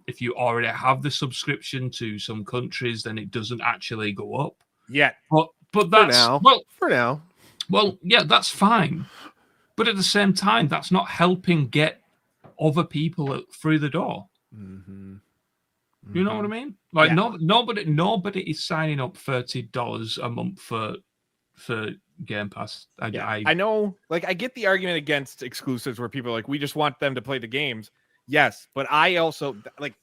if you already have the subscription to some countries, then it doesn't actually go up. Yeah, but that's for now. Well, yeah, that's fine. But at the same time, that's not helping get other people through the door. Mm-hmm. You know what I mean? Like nobody is signing up $30 a month for Game Pass. I know. Like, I get the argument against exclusives where people are like, we just want them to play the games. Yes, but I also like.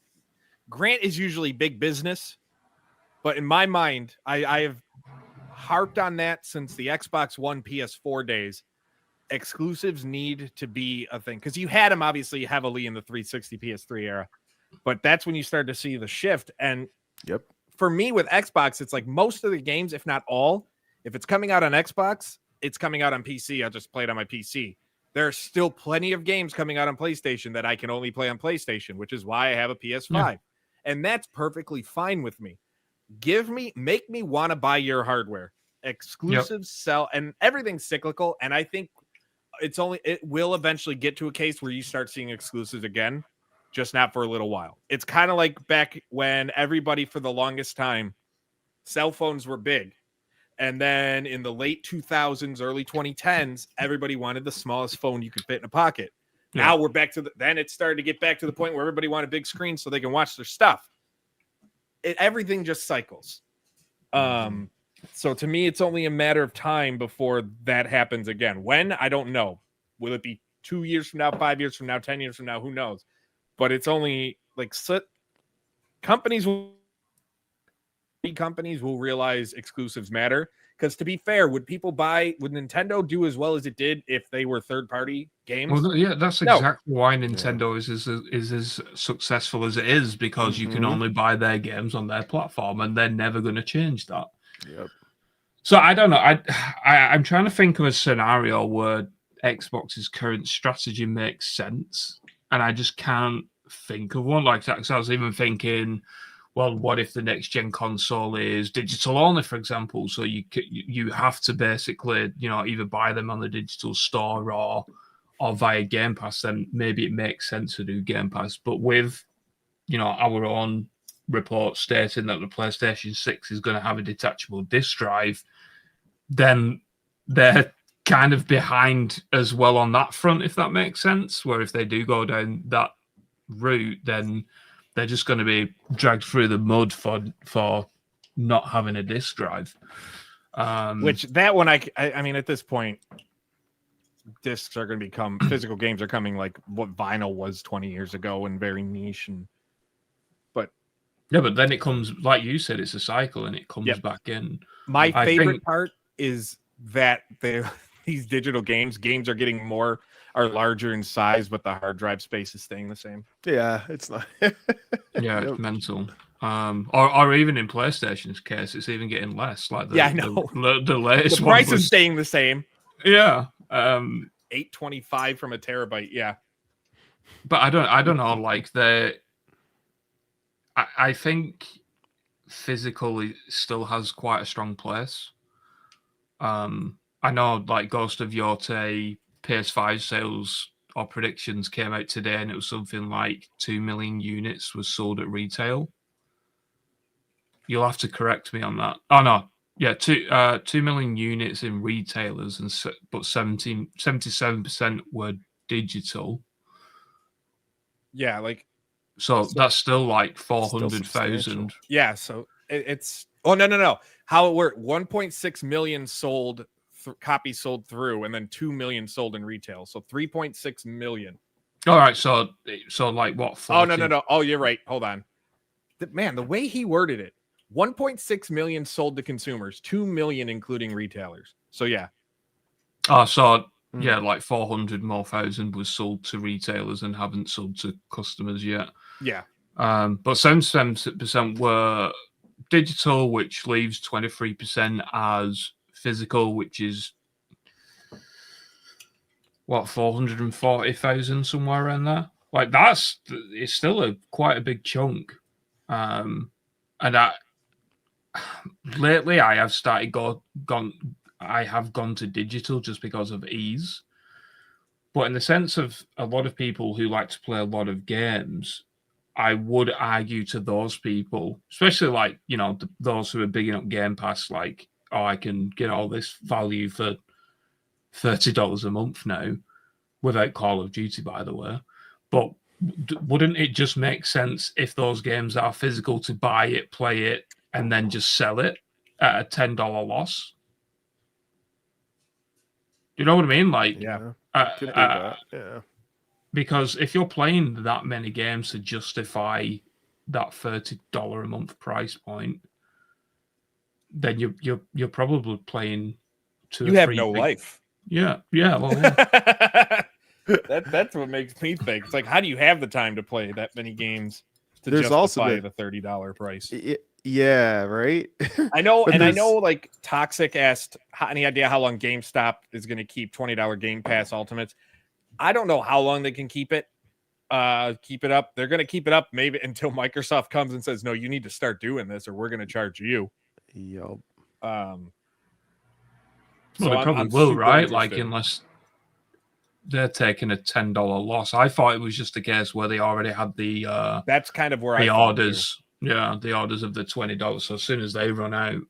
Grant is usually big business, but in my mind, I have harped on that since the Xbox One, PS4 days. Exclusives need to be a thing because you had them obviously heavily in the 360 PS3 era, but that's when you start to see the shift. And for me with Xbox, it's like most of the games, if not all, if it's coming out on Xbox, it's coming out on PC. I'll just play it on my PC. There are still plenty of games coming out on PlayStation that I can only play on PlayStation, which is why I have a PS5. And that's perfectly fine with me. Make me want to buy your hardware. Exclusives sell, and everything's cyclical. And I think it will eventually get to a case where you start seeing exclusives again, just not for a little while. It's kind of like back when everybody for the longest time, cell phones were big. And then in the late 2000s, early 2010s, everybody wanted the smallest phone you could fit in a pocket. Yeah. Now we're back to then it started to get back to the point where everybody wanted big screens so they can watch their stuff. Everything just cycles. So to me, it's only a matter of time before that happens again. When? I don't know. Will it be 2 years from now, 5 years from now, 10 years from now? Who knows? But it's only like companies will realize exclusives matter. Because to be fair, would Nintendo do as well as it did if they were third-party games? Well, yeah, that's exactly why Nintendo is as successful as it is, because you can only buy their games on their platform, and they're never going to change that. Yep. So I don't know. I'm trying to think of a scenario where Xbox's current strategy makes sense, and I just can't think of one like that. So I was even thinking, well, what if the next gen console is digital only, for example? So you have to basically, either buy them on the digital store or via Game Pass. Then maybe it makes sense to do Game Pass. But with, our own report stating that the PlayStation 6 is going to have a detachable disc drive, then they're kind of behind as well on that front, if that makes sense. Where if they do go down that route, then they're just going to be dragged through the mud for not having a disc drive. Which that one, I mean, at this point, discs are going to become physical games are coming like what vinyl was 20 years ago and very niche. But then it comes, like you said, it's a cycle and it comes back in. My favorite part is that these digital games are getting are larger in size, but the hard drive space is staying the same. Yeah, it's not. It's mental. Or even in PlayStation's case, it's even getting less. Like I know the latest. The price is staying the same. Yeah, $825 from a terabyte. Yeah, but I don't know. Like I think physical still has quite a strong place. I know, like Ghost of Yorte PS5 sales or predictions came out today, and it was something like 2 million units was sold at retail. you'll have to correct me on that. Oh no, yeah, 2 million units in retailers, but 77% were digital. Yeah, like so that's still like Still 400,000. substantial. yeah. So it's no. How it worked? 1.6 million sold copies sold through, and then 2 million sold in retail. So 3.6 million. All right, so like what? 40? Oh no. Oh, you're right. Hold on. Man, the way he worded it, 1.6 million sold to consumers, 2 million including retailers. So yeah. Oh, so yeah, like 400 more thousand was sold to retailers and haven't sold to customers yet. Yeah. But 77% were digital, which leaves 23% as physical, which is what, 440,000, somewhere around there. Like it's still quite a big chunk. And lately I have started gone to digital just because of ease. But in the sense of a lot of people who like to play a lot of games, I would argue to those people, especially like, those who are bigging up Game Pass, like, oh, I can get all this value for $30 a month now, without Call of Duty, by the way. But wouldn't it just make sense if those games are physical to buy it, play it, and then just sell it at a $10 loss? Do you know what I mean? Like, Yeah. Because if you're playing that many games to justify that $30 a month price point, then you're probably playing to. You have no life. Yeah. Well, yeah. That's what makes me think. It's like, how do you have the time to play that many games to There's justify also the $30 price? Yeah, right. I know, and I know. Like Toxic asked, any idea how long GameStop is going to keep $20 Game Pass Ultimates? I don't know how long they can keep it up. They're going to keep it up maybe until Microsoft comes and says, no, you need to start doing this or we're going to charge you. Yep. Well, they probably will, right? Interested. Like, unless they're taking a $10 loss. I thought it was just a case where they already had the that's kind of where the orders. Yeah, the orders of the $20. So as soon as they run out,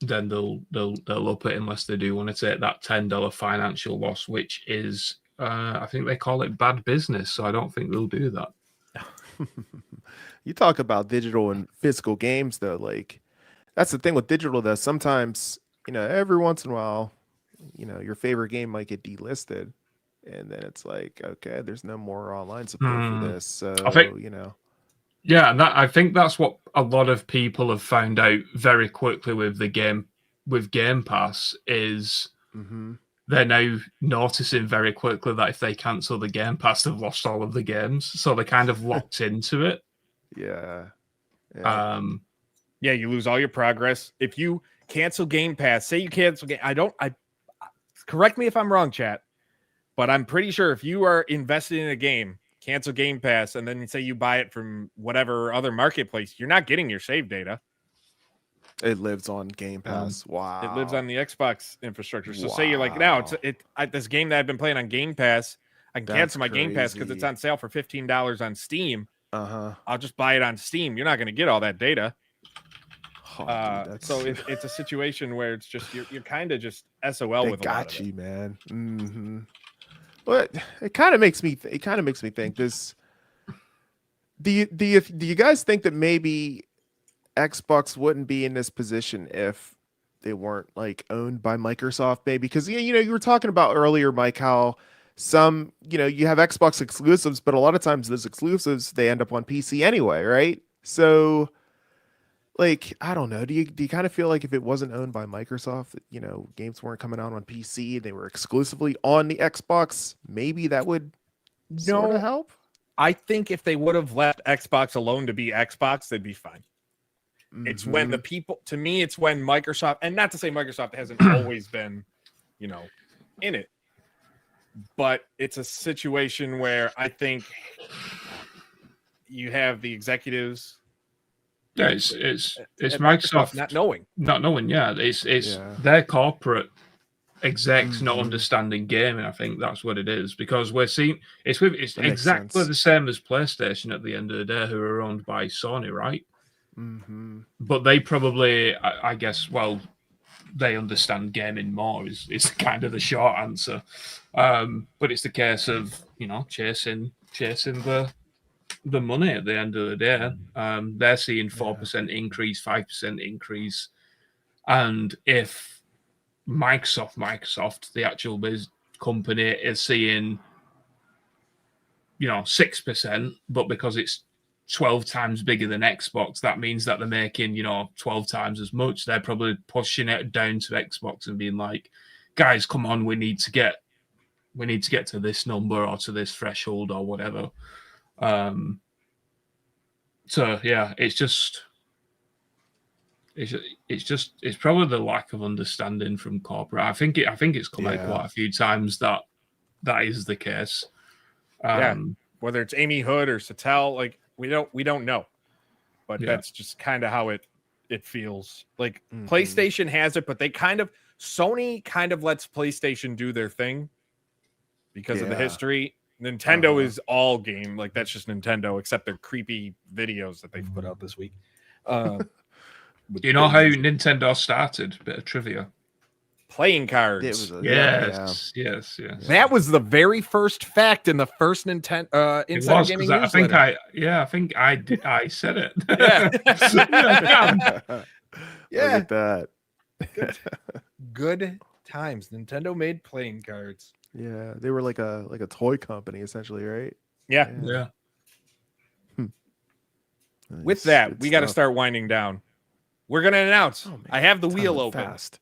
then they'll up it, unless they do want to take that $10 financial loss, which is I think they call it bad business. So I don't think they'll do that. You talk about digital and physical games, though. Like, that's the thing with digital, though. Sometimes, every once in a while, your favorite game might get delisted, and then it's like, okay, there's no more online support for this. So, I think, yeah, and I think that's what a lot of people have found out very quickly with Game Pass is they're now noticing very quickly that if they cancel the Game Pass, they've lost all of the games. So they're kind of locked into it. Yeah. Yeah, you lose all your progress. If you cancel Game Pass, say you cancel game, correct me if I'm wrong, chat, but I'm pretty sure if you are invested in a game, cancel Game Pass, and then say you buy it from whatever other marketplace, you're not getting your save data. It lives on Game Pass. Wow. It lives on the Xbox infrastructure. So say you're like, no, this game that I've been playing on Game Pass, I can cancel my Game Pass because it's on sale for $15 on Steam. I'll just buy it on Steam. You're not going to get all that data. Dude, so it's a situation where it's just you're kind of just SOL with a lot of you, man. But it kind of makes me think this. Do you guys think that maybe Xbox wouldn't be in this position if they weren't like owned by Microsoft, maybe? Because you were talking about earlier, Mike, how some you have Xbox exclusives, but a lot of times those exclusives they end up on PC anyway, right? So, like, I don't know. Do you kind of feel like if it wasn't owned by Microsoft, games weren't coming out on PC, they were exclusively on the Xbox, maybe that would sort of help? I think if they would have left Xbox alone to be Xbox, they'd be fine. It's when the people, to me, it's when Microsoft, and not to say Microsoft hasn't always been, in it, but it's a situation where I think you have the executives. Yeah, it's Microsoft not knowing. Yeah, it's their corporate execs not understanding gaming. I think that's what it is, because we're seeing it's exactly sense. the same as PlayStation at the end of the day, who are owned by Sony, right? But they probably, I guess, well, they understand gaming more is kind of the short answer. But it's the case of, you know, chasing the money at the end of the day. They're seeing 4% increase, 5% increase, and if Microsoft, the actual company, is seeing, you know, 6%, but because it's 12 times bigger than Xbox, that means that they're making, you know, 12 times as much. They're probably pushing it down to Xbox and being like, guys, come on, we need to get to this number or to this threshold or whatever. So yeah, it's probably the lack of understanding from corporate. I think it's come out quite a few times that is the case. Whether it's Amy Hood or Sattel, like we don't know, but that's just kind of how it feels. Like PlayStation has it, but Sony kind of lets PlayStation do their thing because of the history. Nintendo is all game, like that's just Nintendo, except their creepy videos that they've put out this week. Do you know how Nintendo started? Bit of trivia. Playing cards. Yes. That was the very first fact in the first Nintendo Inside Gaming newsletter. I think I said it. Look at that. Good times. Nintendo made playing cards. Yeah, they were like a toy company essentially, right? Yeah. With that, we got to start winding down. We're going to announce. I have the wheel open. Fast.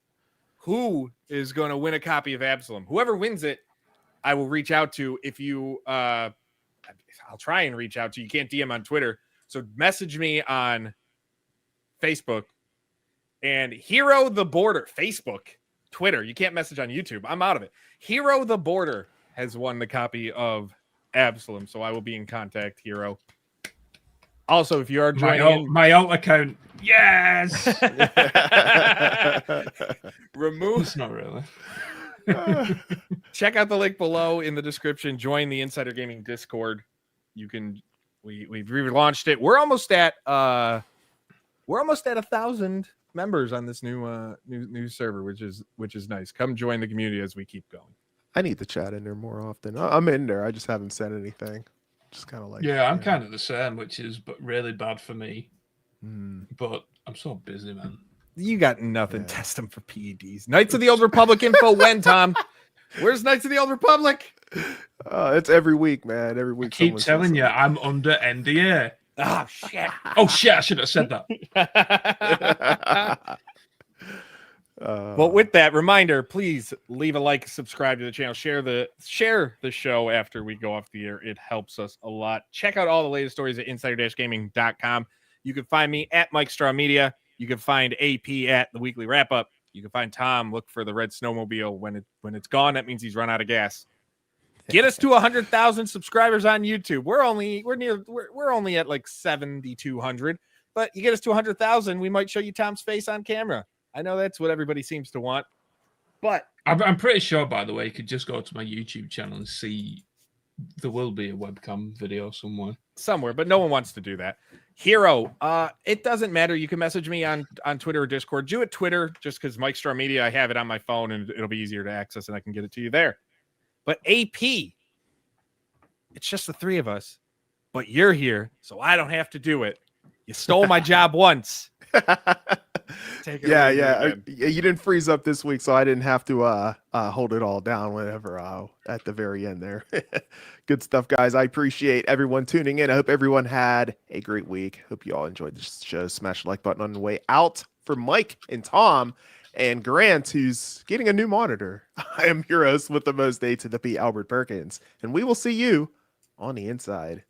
Who is going to win a copy of Absalom? Whoever wins it, I will reach out to. If you, I'll try and reach out to. You can't DM on Twitter, so message me on Facebook and Hero the Border. Facebook, Twitter. You can't message on YouTube. I'm out of it. Hero the Border has won the copy of Absalom, so I will be in contact, Hero. Also, if you are joining my alt account, yes. Remove. It's not really. Check out the link below in the description. Join the Insider Gaming Discord. You can. We've relaunched it. We're almost at 1,000 members on this new server, which is nice. Come join the community as we keep going. I need to chat in there more often. I'm in there. I just haven't said anything. Just kind of like I'm kind of the same, which is really bad for me. But I'm so busy, man. You got nothing. Test them for PEDs. Knights of the Old Republic info when, Tom? Where's Knights of the Old Republic? It's every week, man. Every week. I keep telling you, I'm under NDA. Oh shit! Oh shit! I should have said that. But with that reminder, please leave a like, subscribe to the channel, share the show after we go off the air. It helps us a lot. Check out all the latest stories at insider-gaming.com. You can find me at Mike Straw Media. You can find AP at the Weekly Wrap Up. You can find Tom. Look for the red snowmobile. When it's gone, that means he's run out of gas. Get us to 100,000 subscribers on YouTube. We're only at like 7,200, but you get us to 100,000, we might show you Tom's face on camera. I know that's what everybody seems to want, but I'm pretty sure, by the way, you could just go to my YouTube channel and see there will be a webcam video somewhere, but no one wants to do that. Hero, it doesn't matter. You can message me on Twitter or Discord. Do it Twitter, just because Mike Straw Media, I have it on my phone and it'll be easier to access and I can get it to you there. But AP, it's just the three of us, but you're here, so I don't have to do it. You stole my job once. Take it away. You didn't freeze up this week, so I didn't have to hold it all down whenever at the very end there. Good stuff, guys. I appreciate everyone tuning in. I hope everyone had a great week. Hope you all enjoyed this show. Smash the like button on the way out. For Mike and Tom and Grant, who's getting a new monitor, I am your host with the most A to the P, Albert Perkins, and we will see you on the inside.